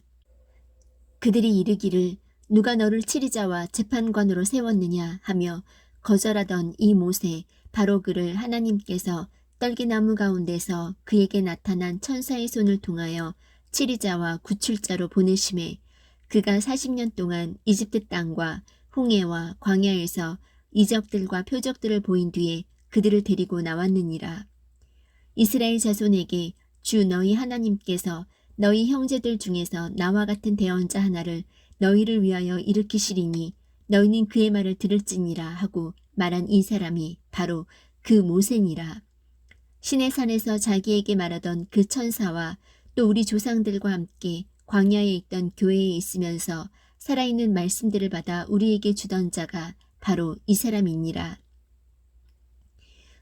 S1: 그들이 이르기를 누가 너를 치리자와 재판관으로 세웠느냐 하며 거절하던 이 모세 바로 그를 하나님께서 떨기나무 가운데서 그에게 나타난 천사의 손을 통하여 치리자와 구출자로 보내심에 그가 40년 동안 이집트 땅과 홍해와 광야에서 이적들과 표적들을 보인 뒤에 그들을 데리고 나왔느니라. 이스라엘 자손에게 주 너희 하나님께서 너희 형제들 중에서 나와 같은 대언자 하나를 너희를 위하여 일으키시리니 너희는 그의 말을 들을지니라 하고 말한 이 사람이 바로 그 모세니라. 시내산에서 자기에게 말하던 그 천사와 또 우리 조상들과 함께 광야에 있던 교회에 있으면서 살아있는 말씀들을 받아 우리에게 주던 자가 바로 이 사람이니라.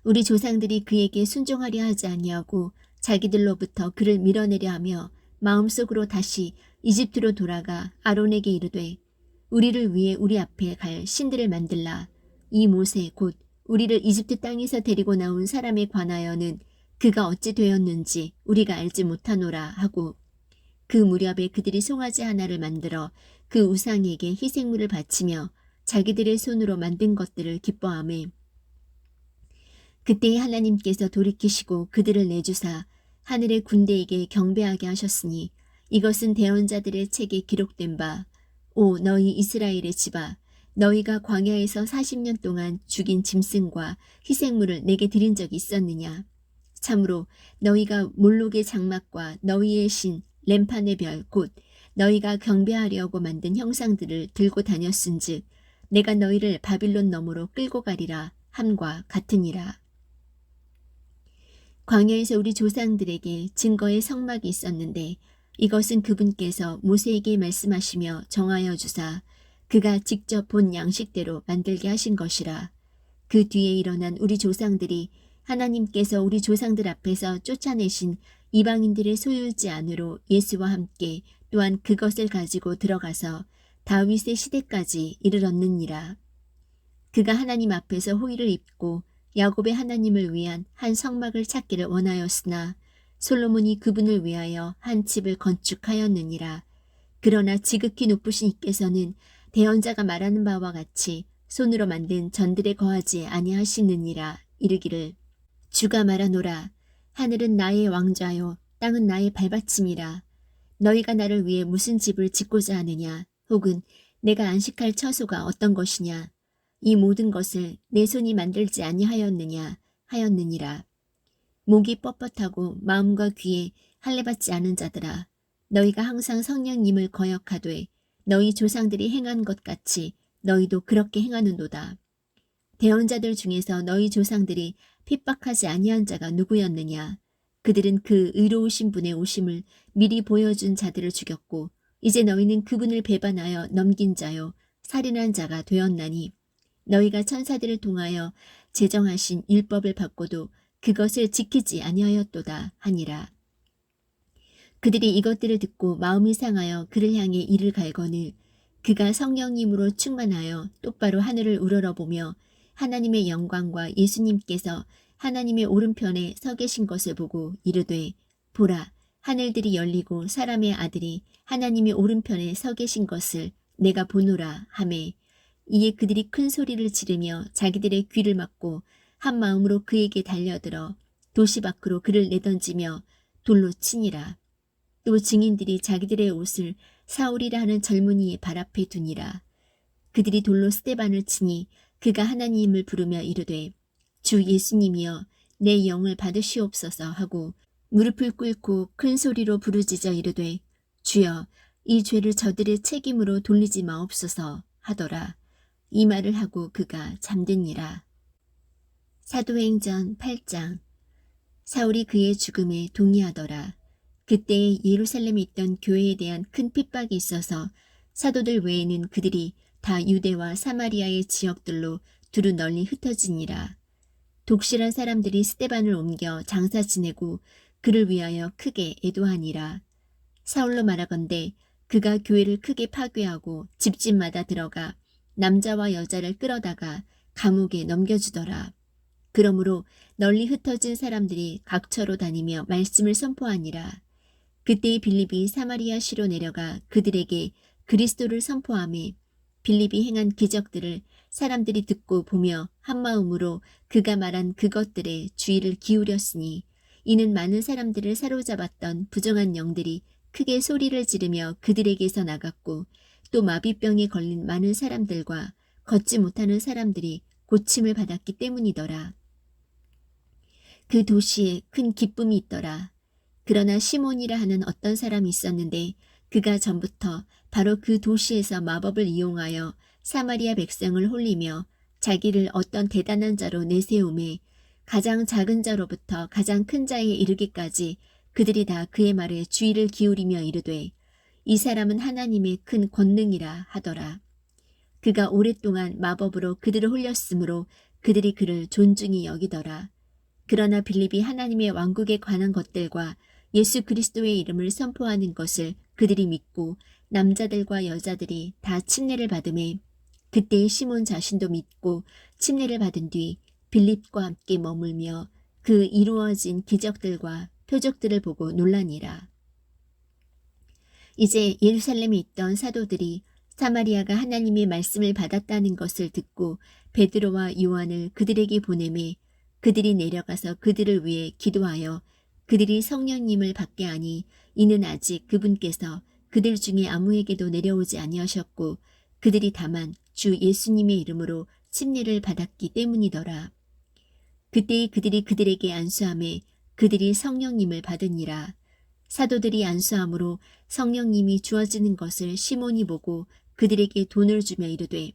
S1: 우리 조상들이 그에게 순종하려 하지 아니하고 자기들로부터 그를 밀어내려 하며 마음속으로 다시 이집트로 돌아가 아론에게 이르되 우리를 위해 우리 앞에 갈 신들을 만들라. 이 모세 곧 우리를 이집트 땅에서 데리고 나온 사람에 관하여는 그가 어찌 되었는지 우리가 알지 못하노라 하고 그 무렵에 그들이 송아지 하나를 만들어 그 우상에게 희생물을 바치며 자기들의 손으로 만든 것들을 기뻐하매 그때에 하나님께서 돌이키시고 그들을 내주사 하늘의 군대에게 경배하게 하셨으니 이것은 대언자들의 책에 기록된 바 오 너희 이스라엘의 집아 너희가 광야에서 40년 동안 죽인 짐승과 희생물을 내게 드린 적이 있었느냐. 참으로 너희가 몰록의 장막과 너희의 신 렘판의 별 곧 너희가 경배하려고 만든 형상들을 들고 다녔은즉 내가 너희를 바빌론 너머로 끌고 가리라 함과 같으니라. 광야에서 우리 조상들에게 증거의 성막이 있었는데 이것은 그분께서 모세에게 말씀하시며 정하여 주사 그가 직접 본 양식대로 만들게 하신 것이라. 그 뒤에 일어난 우리 조상들이 하나님께서 우리 조상들 앞에서 쫓아내신 이방인들의 소유지 안으로 예수와 함께 또한 그것을 가지고 들어가서 다윗의 시대까지 이르렀느니라. 그가 하나님 앞에서 호의를 입고 야곱의 하나님을 위한 한 성막을 찾기를 원하였으나 솔로몬이 그분을 위하여 한 집을 건축하였느니라. 그러나 지극히 높으신 이께서는 대언자가 말하는 바와 같이 손으로 만든 전들에 거하지 아니하시느니라. 이르기를 주가 말하노라. 하늘은 나의 왕좌요 땅은 나의 발받침이라. 너희가 나를 위해 무슨 집을 짓고자 하느냐. 혹은 내가 안식할 처소가 어떤 것이냐. 이 모든 것을 내 손이 만들지 아니하였느냐 하였느니라. 목이 뻣뻣하고 마음과 귀에 할례받지 않은 자들아 너희가 항상 성령님을 거역하되 너희 조상들이 행한 것 같이 너희도 그렇게 행하는도다. 대언자들 중에서 너희 조상들이 핍박하지 아니한 자가 누구였느냐. 그들은 그 의로우신 분의 오심을 미리 보여준 자들을 죽였고 이제 너희는 그분을 배반하여 넘긴 자요 살인한 자가 되었나니 너희가 천사들을 통하여 제정하신 율법을 받고도 그것을 지키지 아니하였도다 하니라. 그들이 이것들을 듣고 마음이 상하여 그를 향해 이를 갈거늘 그가 성령님으로 충만하여 똑바로 하늘을 우러러보며 하나님의 영광과 예수님께서 하나님의 오른편에 서 계신 것을 보고 이르되 보라 하늘들이 열리고 사람의 아들이 하나님의 오른편에 서 계신 것을 내가 보노라 하매 이에 그들이 큰 소리를 지르며 자기들의 귀를 막고 한 마음으로 그에게 달려들어 도시 밖으로 그를 내던지며 돌로 치니라. 또 증인들이 자기들의 옷을 사울이라 하는 젊은이의 발 앞에 두니라. 그들이 돌로 스데반을 치니 그가 하나님을 부르며 이르되 주 예수님이여 내 영을 받으시옵소서 하고 무릎을 꿇고 큰 소리로 부르짖어 이르되 주여 이 죄를 저들의 책임으로 돌리지 마옵소서 하더라. 이 말을 하고 그가 잠드니라. 사도행전 8장. 사울이 그의 죽음에 동의하더라. 그때에 예루살렘에 있던 교회에 대한 큰 핍박이 있어서 사도들 외에는 그들이 다 유대와 사마리아의 지역들로 두루 널리 흩어지니라. 독실한 사람들이 스데반을 옮겨 장사 지내고 그를 위하여 크게 애도하니라. 사울로 말하건대 그가 교회를 크게 파괴하고 집집마다 들어가 남자와 여자를 끌어다가 감옥에 넘겨주더라. 그러므로 널리 흩어진 사람들이 각처로 다니며 말씀을 선포하니라. 그때의 빌립이 사마리아시로 내려가 그들에게 그리스도를 선포하며 빌립이 행한 기적들을 사람들이 듣고 보며 한마음으로 그가 말한 그것들에 주의를 기울였으니 이는 많은 사람들을 사로잡았던 부정한 영들이 크게 소리를 지르며 그들에게서 나갔고 또 마비병에 걸린 많은 사람들과 걷지 못하는 사람들이 고침을 받았기 때문이더라. 그 도시에 큰 기쁨이 있더라. 그러나 시몬이라 하는 어떤 사람이 있었는데 그가 전부터 바로 그 도시에서 마법을 이용하여 사마리아 백성을 홀리며 자기를 어떤 대단한 자로 내세우매 가장 작은 자로부터 가장 큰 자에 이르기까지 그들이 다 그의 말에 주의를 기울이며 이르되 이 사람은 하나님의 큰 권능이라 하더라. 그가 오랫동안 마법으로 그들을 홀렸으므로 그들이 그를 존중히 여기더라. 그러나 빌립이 하나님의 왕국에 관한 것들과 예수 그리스도의 이름을 선포하는 것을 그들이 믿고 남자들과 여자들이 다 침례를 받음에 그때의 시몬 자신도 믿고 침례를 받은 뒤 빌립과 함께 머물며 그 이루어진 기적들과 표적들을 보고 놀라니라. 이제 예루살렘에 있던 사도들이 사마리아가 하나님의 말씀을 받았다는 것을 듣고 베드로와 요한을 그들에게 보내매 그들이 내려가서 그들을 위해 기도하여 그들이 성령님을 받게 하니 이는 아직 그분께서 그들 중에 아무에게도 내려오지 아니하셨고 그들이 다만 주 예수님의 이름으로 침례를 받았기 때문이더라. 그때에 그들이 그들에게 안수하매 그들이 성령님을 받으니라. 사도들이 안수함으로 성령님이 주어지는 것을 시몬이 보고 그들에게 돈을 주며 이르되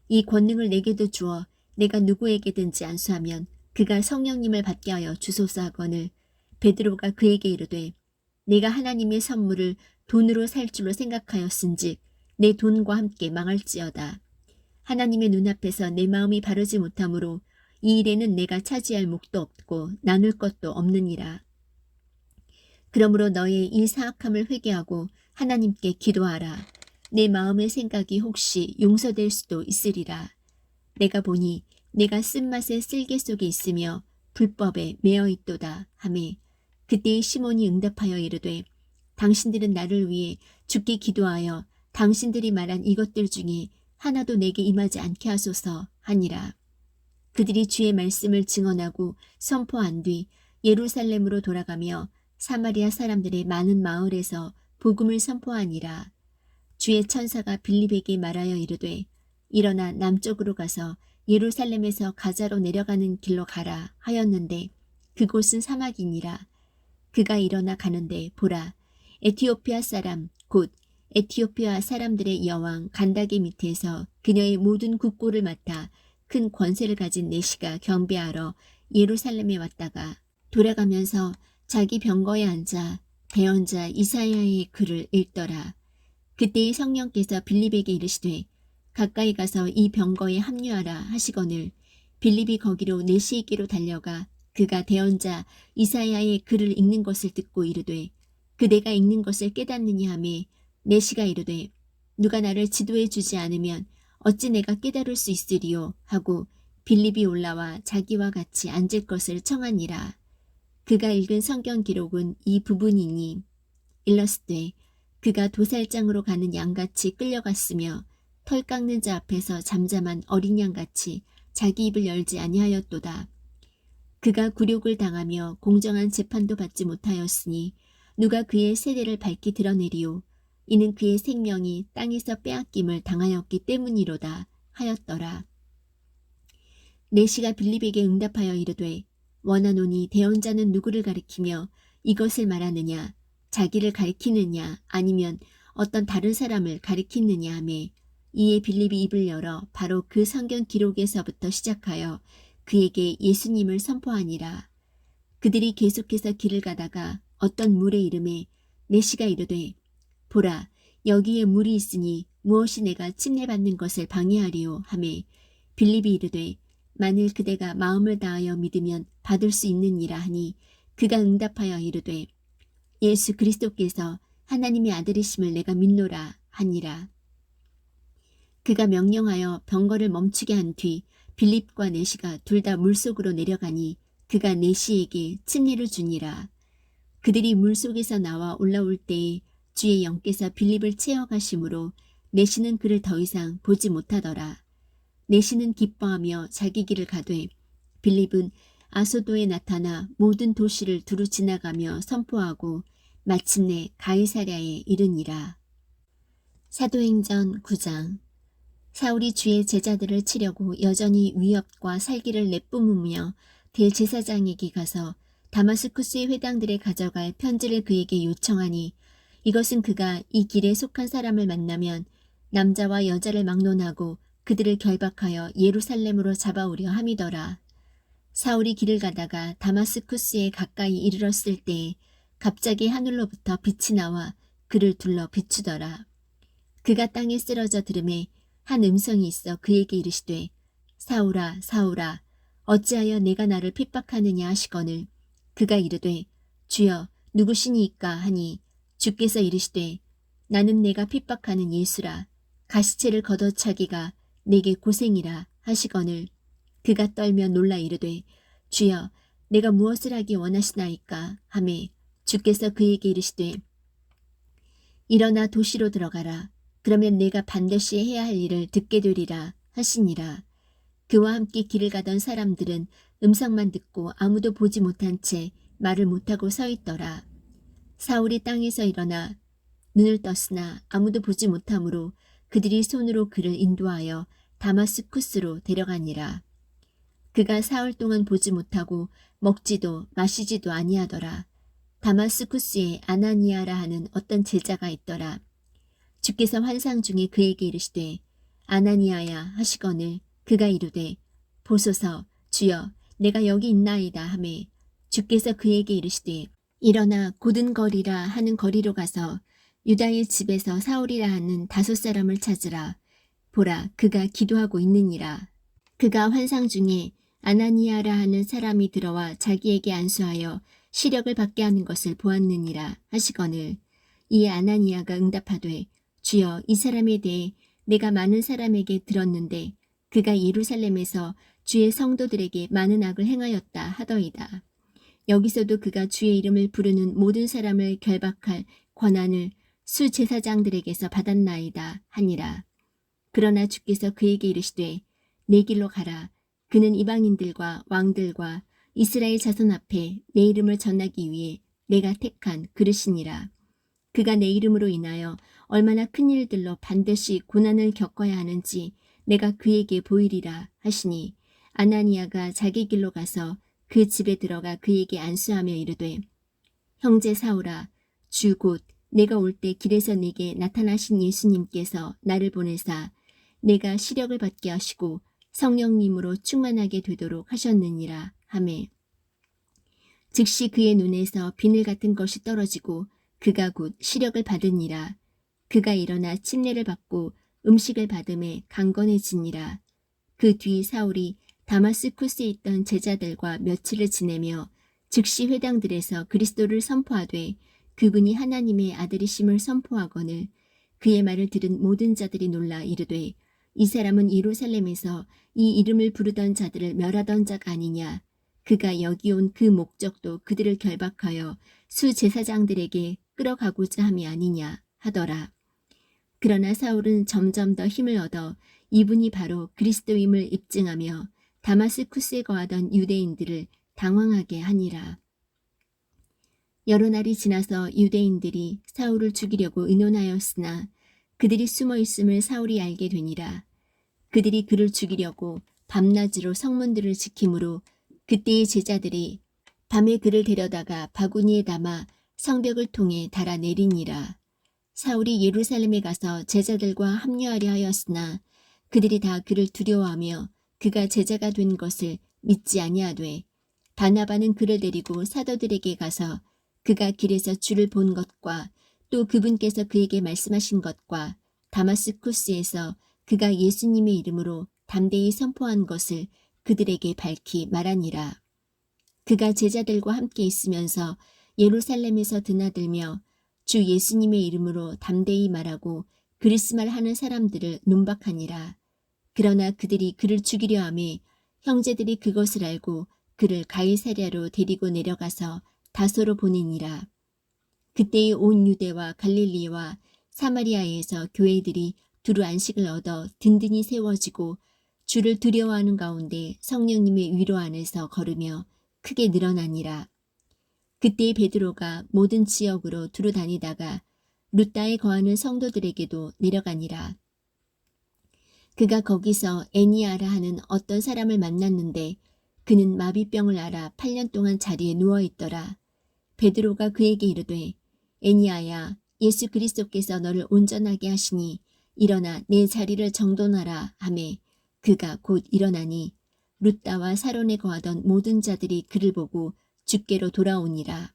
S1: 이 권능을 내게도 주어 내가 누구에게든지 안수하면 그가 성령님을 받게 하여 주소서 하거늘 베드로가 그에게 이르되 내가 하나님의 선물을 돈으로 살 줄로 생각하였은즉 내 돈과 함께 망할지어다. 하나님의 눈앞에서 내 마음이 바르지 못하므로 이 일에는 내가 차지할 몫도 없고 나눌 것도 없느니라. 그러므로 너의 이 사악함을 회개하고 하나님께 기도하라. 내 마음의 생각이 혹시 용서될 수도 있으리라. 내가 보니 내가 쓴맛의 쓸개 속에 있으며 불법에 매어 있도다 하매 그때의 시몬이 응답하여 이르되 당신들은 나를 위해 주께 기도하여 당신들이 말한 이것들 중에 하나도 내게 임하지 않게 하소서 하니라. 그들이 주의 말씀을 증언하고 선포한 뒤 예루살렘으로 돌아가며 사마리아 사람들의 많은 마을에서 복음을 선포하니라. 주의 천사가 빌립에게 말하여 이르되 일어나 남쪽으로 가서 예루살렘에서 가자로 내려가는 길로 가라 하였는데 그곳은 사막이니라. 그가 일어나 가는데 보라 에티오피아 사람 곧 에티오피아 사람들의 여왕 간다게 밑에서 그녀의 모든 국고를 맡아 큰 권세를 가진 내시가 경배하러 예루살렘에 왔다가 돌아가면서 자기 병거에 앉아 대언자 이사야의 글을 읽더라. 그때의 성령께서 빌립에게 이르시되 가까이 가서 이 병거에 합류하라 하시거늘 빌립이 거기로 내시에게로 달려가 그가 대언자 이사야의 글을 읽는 것을 듣고 이르되 그 내가 읽는 것을 깨닫느냐 하매 내시가 이르되 누가 나를 지도해 주지 않으면 어찌 내가 깨달을 수 있으리요 하고 빌립이 올라와 자기와 같이 앉을 것을 청하니라. 그가 읽은 성경 기록은 이 부분이니 일러스되 그가 도살장으로 가는 양같이 끌려갔으며 털 깎는 자 앞에서 잠잠한 어린 양같이 자기 입을 열지 아니하였도다. 그가 굴욕을 당하며 공정한 재판도 받지 못하였으니 누가 그의 세대를 밝히 드러내리요. 이는 그의 생명이 땅에서 빼앗김을 당하였기 때문이로다 하였더라. 내시가 빌립에게 응답하여 이르되 원하노니 대언자는 누구를 가리키며 이것을 말하느냐 자기를 가리키느냐 아니면 어떤 다른 사람을 가리키느냐 하매 이에 빌립이 입을 열어 바로 그 성경 기록에서부터 시작하여 그에게 예수님을 선포하니라. 그들이 계속해서 길을 가다가 어떤 물의 이름에 내시가 이르되 보라 여기에 물이 있으니 무엇이 내가 침례받는 것을 방해하리요 하매 빌립이 이르되 만일 그대가 마음을 다하여 믿으면 받을 수 있느니라 하니 그가 응답하여 이르되 예수 그리스도께서 하나님의 아들이심을 내가 믿노라 하니라. 그가 명령하여 병거를 멈추게 한 뒤 빌립과 내시가 둘 다 물속으로 내려가니 그가 내시에게 침례를 주니라. 그들이 물속에서 나와 올라올 때에 주의 영께서 빌립을 채워가심으로 내시는 그를 더 이상 보지 못하더라. 내시는 기뻐하며 자기 길을 가되 빌립은 아소도에 나타나 모든 도시를 두루 지나가며 선포하고 마침내 가이사랴에 이르니라. 사도행전 9장. 사울이 주의 제자들을 치려고 여전히 위협과 살기를 내뿜으며 대제사장에게 가서 다마스쿠스의 회당들에 가져갈 편지를 그에게 요청하니 이것은 그가 이 길에 속한 사람을 만나면 남자와 여자를 막론하고 그들을 결박하여 예루살렘으로 잡아오려 함이더라. 사울이 길을 가다가 다마스쿠스에 가까이 이르렀을 때에 갑자기 하늘로부터 빛이 나와 그를 둘러 비추더라. 그가 땅에 쓰러져 들음에 한 음성이 있어 그에게 이르시되 사울아 사울아 어찌하여 내가 나를 핍박하느냐 하시거늘 그가 이르되 주여 누구시니이까 하니 주께서 이르시되 나는 내가 핍박하는 예수라 가시체를 걷어차기가 내게 고생이라 하시거늘 그가 떨며 놀라 이르되 주여 내가 무엇을 하기 원하시나이까 하매 주께서 그에게 이르시되 일어나 도시로 들어가라 그러면 내가 반드시 해야 할 일을 듣게 되리라 하시니라. 그와 함께 길을 가던 사람들은 음성만 듣고 아무도 보지 못한 채 말을 못하고 서 있더라. 사울이 땅에서 일어나 눈을 떴으나 아무도 보지 못하므로 그들이 손으로 그를 인도하여 다마스쿠스로 데려가니라. 그가 사흘 동안 보지 못하고 먹지도 마시지도 아니하더라. 다마스쿠스에 아나니아라 하는 어떤 제자가 있더라. 주께서 환상 중에 그에게 이르시되 아나니아야 하시거늘 그가 이르되 보소서 주여 내가 여기 있나이다 하매 주께서 그에게 이르시되 일어나 곧은 거리라 하는 거리로 가서 유다의 집에서 사울이라 하는 5사람을 찾으라. 보라 그가 기도하고 있느니라. 그가 환상 중에 아나니아라 하는 사람이 들어와 자기에게 안수하여 시력을 받게 하는 것을 보았느니라 하시거늘 이에 아나니아가 응답하되 주여 이 사람에 대해 내가 많은 사람에게 들었는데 그가 예루살렘에서 주의 성도들에게 많은 악을 행하였다 하더이다. 여기서도 그가 주의 이름을 부르는 모든 사람을 결박할 권한을 수제사장들에게서 받았나이다 하니라. 그러나 주께서 그에게 이르시되 내 길로 가라. 그는 이방인들과 왕들과 이스라엘 자손 앞에 내 이름을 전하기 위해 내가 택한 그릇이니라. 그가 내 이름으로 인하여 얼마나 큰 일들로 반드시 고난을 겪어야 하는지 내가 그에게 보이리라 하시니 아나니아가 자기 길로 가서 그 집에 들어가 그에게 안수하며 이르되 형제 사울아 주 곧 내가 올 때 길에서 내게 나타나신 예수님께서 나를 보내사 내가 시력을 받게 하시고 성령님으로 충만하게 되도록 하셨느니라 하매 즉시 그의 눈에서 비늘 같은 것이 떨어지고 그가 곧 시력을 받으니라. 그가 일어나 침례를 받고 음식을 받음에 강건해지니라. 그 뒤 사울이 다마스쿠스에 있던 제자들과 며칠을 지내며 즉시 회당들에서 그리스도를 선포하되 그분이 하나님의 아들이심을 선포하거늘 그의 말을 들은 모든 자들이 놀라 이르되 이 사람은 예루살렘에서 이 이름을 부르던 자들을 멸하던 자가 아니냐. 그가 여기 온 그 목적도 그들을 결박하여 수제사장들에게 끌어가고자 함이 아니냐 하더라. 그러나 사울은 점점 더 힘을 얻어 이분이 바로 그리스도임을 입증하며 다마스쿠스에 거하던 유대인들을 당황하게 하니라. 여러 날이 지나서 유대인들이 사울을 죽이려고 의논하였으나 그들이 숨어 있음을 사울이 알게 되니라. 그들이 그를 죽이려고 밤낮으로 성문들을 지키므로 그때의 제자들이 밤에 그를 데려다가 바구니에 담아 성벽을 통해 달아내리니라. 사울이 예루살렘에 가서 제자들과 합류하려 하였으나 그들이 다 그를 두려워하며 그가 제자가 된 것을 믿지 아니하되 바나바는 그를 데리고 사도들에게 가서 그가 길에서 주를 본 것과 또 그분께서 그에게 말씀하신 것과 다마스쿠스에서 그가 예수님의 이름으로 담대히 선포한 것을 그들에게 밝히 말하니라. 그가 제자들과 함께 있으면서 예루살렘에서 드나들며 주 예수님의 이름으로 담대히 말하고 그리스말 하는 사람들을 논박하니라. 그러나 그들이 그를 죽이려 하매 형제들이 그것을 알고 그를 가이사랴로 데리고 내려가서 다소로 보내니라. 그때의 온 유대와 갈릴리와 사마리아에서 교회들이 두루 안식을 얻어 든든히 세워지고 주를 두려워하는 가운데 성령님의 위로 안에서 걸으며 크게 늘어나니라. 그때 베드로가 모든 지역으로 두루 다니다가 룻다에 거하는 성도들에게도 내려가니라. 그가 거기서 애니아라 하는 어떤 사람을 만났는데 그는 마비병을 앓아 8년 동안 자리에 누워있더라. 베드로가 그에게 이르되 애니아야 예수 그리스도께서 너를 온전하게 하시니 일어나 내 자리를 정돈하라 하매 그가 곧 일어나니 룻다와 사론에 거하던 모든 자들이 그를 보고 주께로 돌아오니라.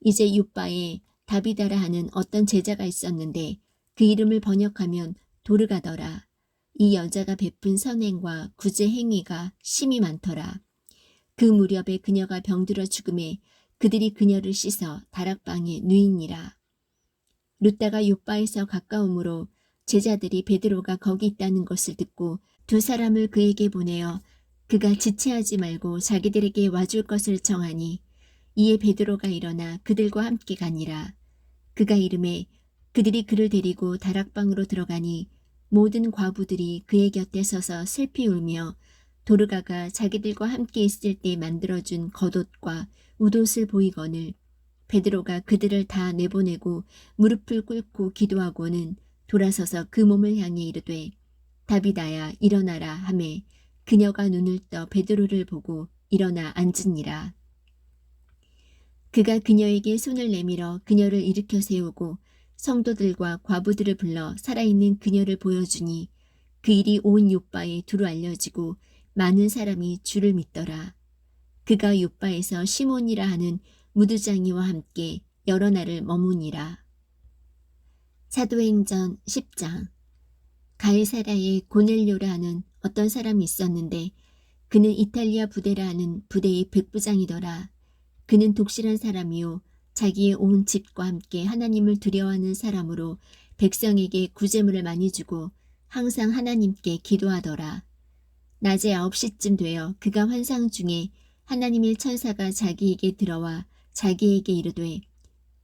S1: 이제 윳바에 다비다라 하는 어떤 제자가 있었는데 그 이름을 번역하면 도르가더라. 이 여자가 베푼 선행과 구제 행위가 심히 많더라. 그 무렵에 그녀가 병들어 죽음에 그들이 그녀를 씻어 다락방에 누이니라. 룻다가 윳바에서 가까우므로 제자들이 베드로가 거기 있다는 것을 듣고 두 사람을 그에게 보내어 그가 지체하지 말고 자기들에게 와줄 것을 정하니 이에 베드로가 일어나 그들과 함께 가니라. 그가 이르매 그들이 그를 데리고 다락방으로 들어가니 모든 과부들이 그의 곁에 서서 슬피 울며 도르가가 자기들과 함께 있을 때 만들어준 겉옷과 웃옷을 보이거늘 베드로가 그들을 다 내보내고 무릎을 꿇고 기도하고는 돌아서서 그 몸을 향해 이르되 다비다야 일어나라 하매 그녀가 눈을 떠 베드로를 보고 일어나 앉으니라. 그가 그녀에게 손을 내밀어 그녀를 일으켜 세우고 성도들과 과부들을 불러 살아있는 그녀를 보여주니 그 일이 온 욥바에 두루 알려지고 많은 사람이 주를 믿더라. 그가 욥바에서 시몬이라 하는 무두장이와 함께 여러 날을 머무니라. 사도행전 10장. 가이사랴에 고넬료라 하는 어떤 사람이 있었는데 그는 이탈리아 부대라 하는 부대의 백부장이더라. 그는 독실한 사람이요 자기의 온 집과 함께 하나님을 두려워하는 사람으로 백성에게 구제물을 많이 주고 항상 하나님께 기도하더라. 낮에 9시쯤 되어 그가 환상 중에 하나님의 천사가 자기에게 들어와 자기에게 이르되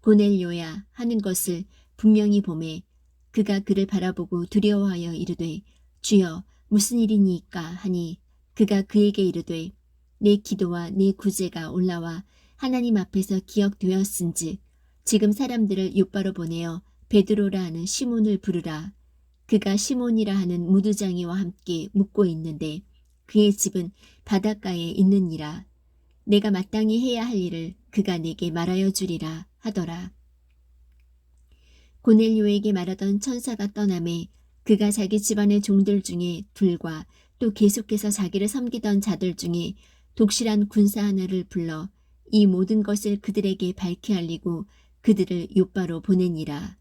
S1: 고넬료야 하는 것을 분명히 보매 그가 그를 바라보고 두려워하여 이르되 주여 무슨 일이니까 하니 그가 그에게 이르되 내 기도와 내 구제가 올라와 하나님 앞에서 기억되었은즉 지금 사람들을 욥바로 보내어 베드로라 하는 시몬을 부르라. 그가 시몬이라 하는 무두장이와 함께 묵고 있는데 그의 집은 바닷가에 있느니라. 내가 마땅히 해야 할 일을 그가 내게 말하여 주리라 하더라. 고넬료에게 말하던 천사가 떠나매 그가 자기 집안의 종들 중에 둘과 또 계속해서 자기를 섬기던 자들 중에 독실한 군사 하나를 불러 이 모든 것을 그들에게 밝히 알리고 그들을 욥바로 보내니라.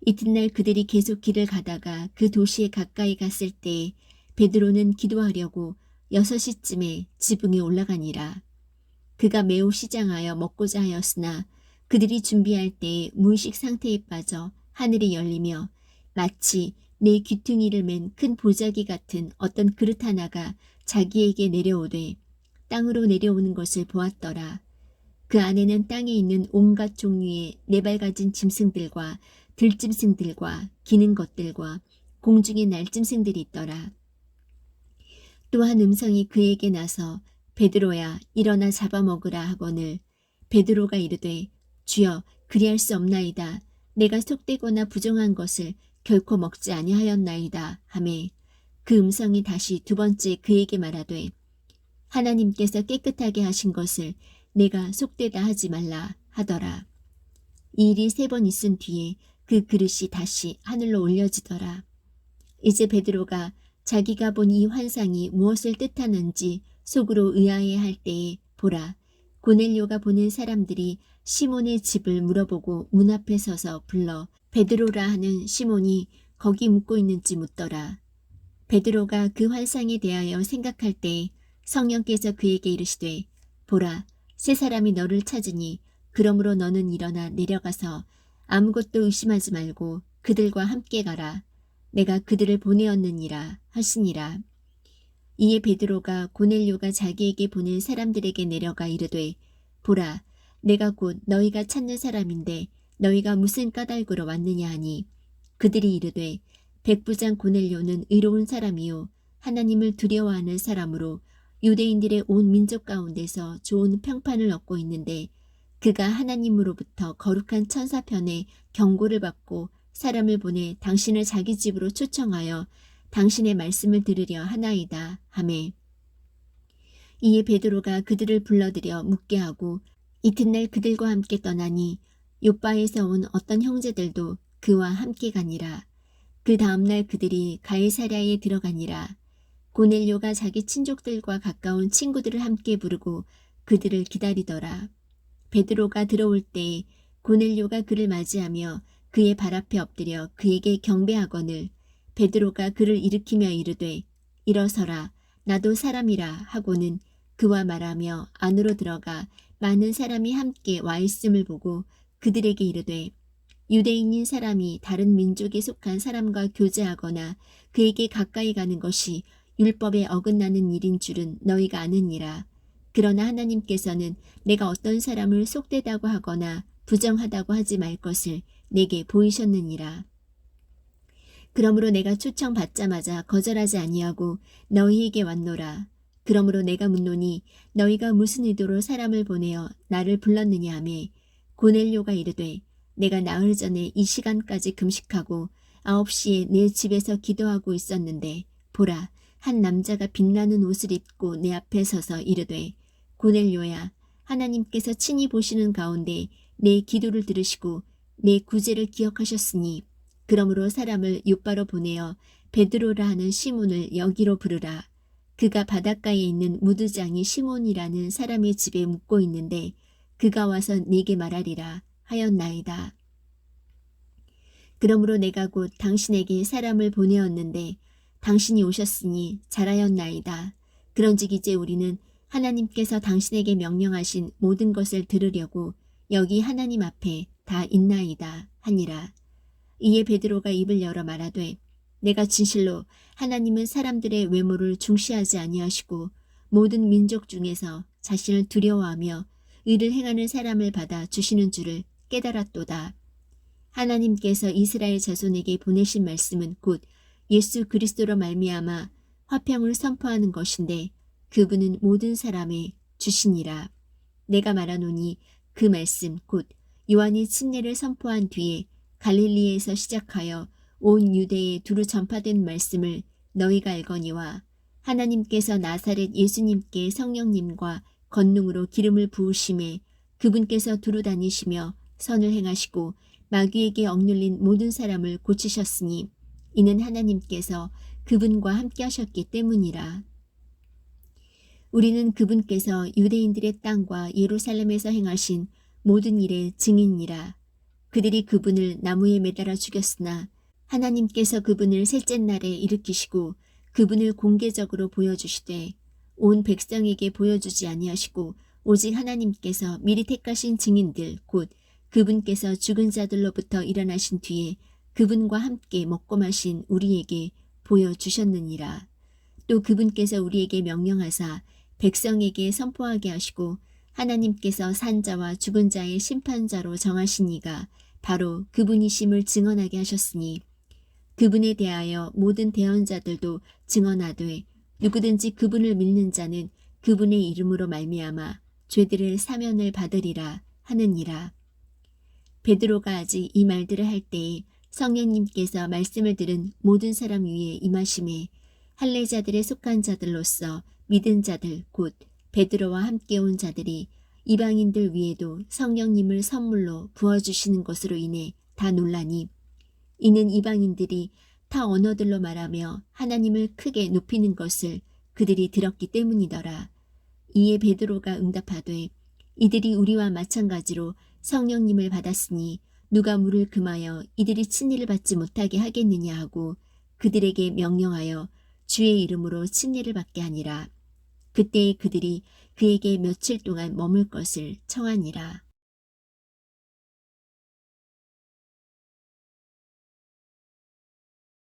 S1: 이튿날 그들이 계속 길을 가다가 그 도시에 가까이 갔을 때에 베드로는 기도하려고 6시쯤에 지붕에 올라가니라. 그가 매우 시장하여 먹고자 하였으나 그들이 준비할 때에 무의식 상태에 빠져 하늘이 열리며 마치 내 귀퉁이를 맨 큰 보자기 같은 어떤 그릇 하나가 자기에게 내려오되 땅으로 내려오는 것을 보았더라. 그 안에는 땅에 있는 온갖 종류의 네발 가진 짐승들과 들짐승들과 기는 것들과 공중의 날짐승들이 있더라. 또 한 음성이 그에게 나서 베드로야 일어나 잡아먹으라 하거늘 베드로가 이르되 주여 그리할 수 없나이다. 내가 속되거나 부정한 것을 결코 먹지 아니하였나이다 하매 그 음성이 다시 두 번째 그에게 말하되 하나님께서 깨끗하게 하신 것을 내가 속되다 하지 말라 하더라. 이 일이 3번 있은 뒤에 그 그릇이 다시 하늘로 올려지더라. 이제 베드로가 자기가 본 이 환상이 무엇을 뜻하는지 속으로 의아해할 때에 보라 고넬료가 보낸 사람들이 시몬의 집을 물어보고 문 앞에 서서 불러 베드로라 하는 시몬이 거기 묵고 있는지 묻더라. 베드로가 그 환상에 대하여 생각할 때에 성령께서 그에게 이르시되 보라 세 사람이 너를 찾으니 그러므로 너는 일어나 내려가서 아무것도 의심하지 말고 그들과 함께 가라. 내가 그들을 보내었느니라 하시니라. 이에 베드로가 고넬료가 자기에게 보낸 사람들에게 내려가 이르되 보라 내가 곧 너희가 찾는 사람인데 너희가 무슨 까닭으로 왔느냐 하니 그들이 이르되 백부장 고넬료는 의로운 사람이요 하나님을 두려워하는 사람으로 유대인들의 온 민족 가운데서 좋은 평판을 얻고 있는데 그가 하나님으로부터 거룩한 천사편에 경고를 받고 사람을 보내 당신을 자기 집으로 초청하여 당신의 말씀을 들으려 하나이다 하매 이에 베드로가 그들을 불러들여 묻게 하고 이튿날 그들과 함께 떠나니 욥바에서 온 어떤 형제들도 그와 함께 가니라. 그 다음날 그들이 가이사랴에 들어가니라. 고넬료가 자기 친족들과 가까운 친구들을 함께 부르고 그들을 기다리더라. 베드로가 들어올 때에 고넬료가 그를 맞이하며 그의 발 앞에 엎드려 그에게 경배하거늘 베드로가 그를 일으키며 이르되 일어서라 나도 사람이라 하고는 그와 말하며 안으로 들어가 많은 사람이 함께 와 있음을 보고 그들에게 이르되 유대인인 사람이 다른 민족에 속한 사람과 교제하거나 그에게 가까이 가는 것이 율법에 어긋나는 일인 줄은 너희가 아느니라. 그러나 하나님께서는 내가 어떤 사람을 속되다고 하거나 부정하다고 하지 말 것을 내게 보이셨느니라. 그러므로 내가 초청받자마자 거절하지 아니하고 너희에게 왔노라. 그러므로 내가 묻노니 너희가 무슨 의도로 사람을 보내어 나를 불렀느냐 하매 고넬료가 이르되 내가 나흘 전에 이 시간까지 금식하고 9시에 내 집에서 기도하고 있었는데 보라 한 남자가 빛나는 옷을 입고 내 앞에 서서 이르되 고넬료야 하나님께서 친히 보시는 가운데 내 기도를 들으시고 내 구제를 기억하셨으니 그러므로 사람을 욥바로 보내어 베드로라 하는 시몬을 여기로 부르라. 그가 바닷가에 있는 무드장이 시몬이라는 사람의 집에 묵고 있는데 그가 와서 네게 말하리라 하였나이다. 그러므로 내가 곧 당신에게 사람을 보내었는데 당신이 오셨으니 잘하였나이다. 그런즉 이제 우리는 하나님께서 당신에게 명령하신 모든 것을 들으려고 여기 하나님 앞에 다 있나이다 하니라. 이에 베드로가 입을 열어 말하되 내가 진실로 하나님은 사람들의 외모를 중시하지 아니하시고 모든 민족 중에서 자신을 두려워하며 의를 행하는 사람을 받아 주시는 줄을 깨달았도다. 하나님께서 이스라엘 자손에게 보내신 말씀은 곧 예수 그리스도로 말미암아 화평을 선포하는 것인데 그분은 모든 사람의 주시니라. 내가 말하노니 그 말씀 곧 요한이 침례를 선포한 뒤에 갈릴리에서 시작하여 온 유대에 두루 전파된 말씀을 너희가 알거니와 하나님께서 나사렛 예수님께 성령님과 권능으로 기름을 부으심에 그분께서 두루 다니시며 선을 행하시고 마귀에게 억눌린 모든 사람을 고치셨으니 이는 하나님께서 그분과 함께 하셨기 때문이라. 우리는 그분께서 유대인들의 땅과 예루살렘에서 행하신 모든 일의 증인이라. 그들이 그분을 나무에 매달아 죽였으나 하나님께서 그분을 셋째 날에 일으키시고 그분을 공개적으로 보여주시되 온 백성에게 보여주지 아니하시고 오직 하나님께서 미리 택하신 증인들 곧 그분께서 죽은 자들로부터 일어나신 뒤에 그분과 함께 먹고 마신 우리에게 보여주셨느니라. 또 그분께서 우리에게 명령하사 백성에게 선포하게 하시고 하나님께서 산자와 죽은 자의 심판자로 정하신 이가 바로 그분이심을 증언하게 하셨으니 그분에 대하여 모든 대언자들도 증언하되 누구든지 그분을 믿는 자는 그분의 이름으로 말미암아 죄들을 사면을 받으리라 하느니라. 베드로가 아직 이 말들을 할 때에 성령님께서 말씀을 들은 모든 사람 위에 임하심에 할례자들에 속한 자들로서 믿은 자들 곧 베드로와 함께 온 자들이 이방인들 위에도 성령님을 선물로 부어주시는 것으로 인해 다 놀라니 이는 이방인들이 타 언어들로 말하며 하나님을 크게 높이는 것을 그들이 들었기 때문이더라. 이에 베드로가 응답하되 이들이 우리와 마찬가지로 성령님을 받았으니 누가 물을 금하여 이들이 침례를 받지 못하게 하겠느냐 하고 그들에게 명령하여 주의 이름으로 침례를 받게 하니라. 그때에 그들이 그에게 며칠 동안 머물 것을 청하니라.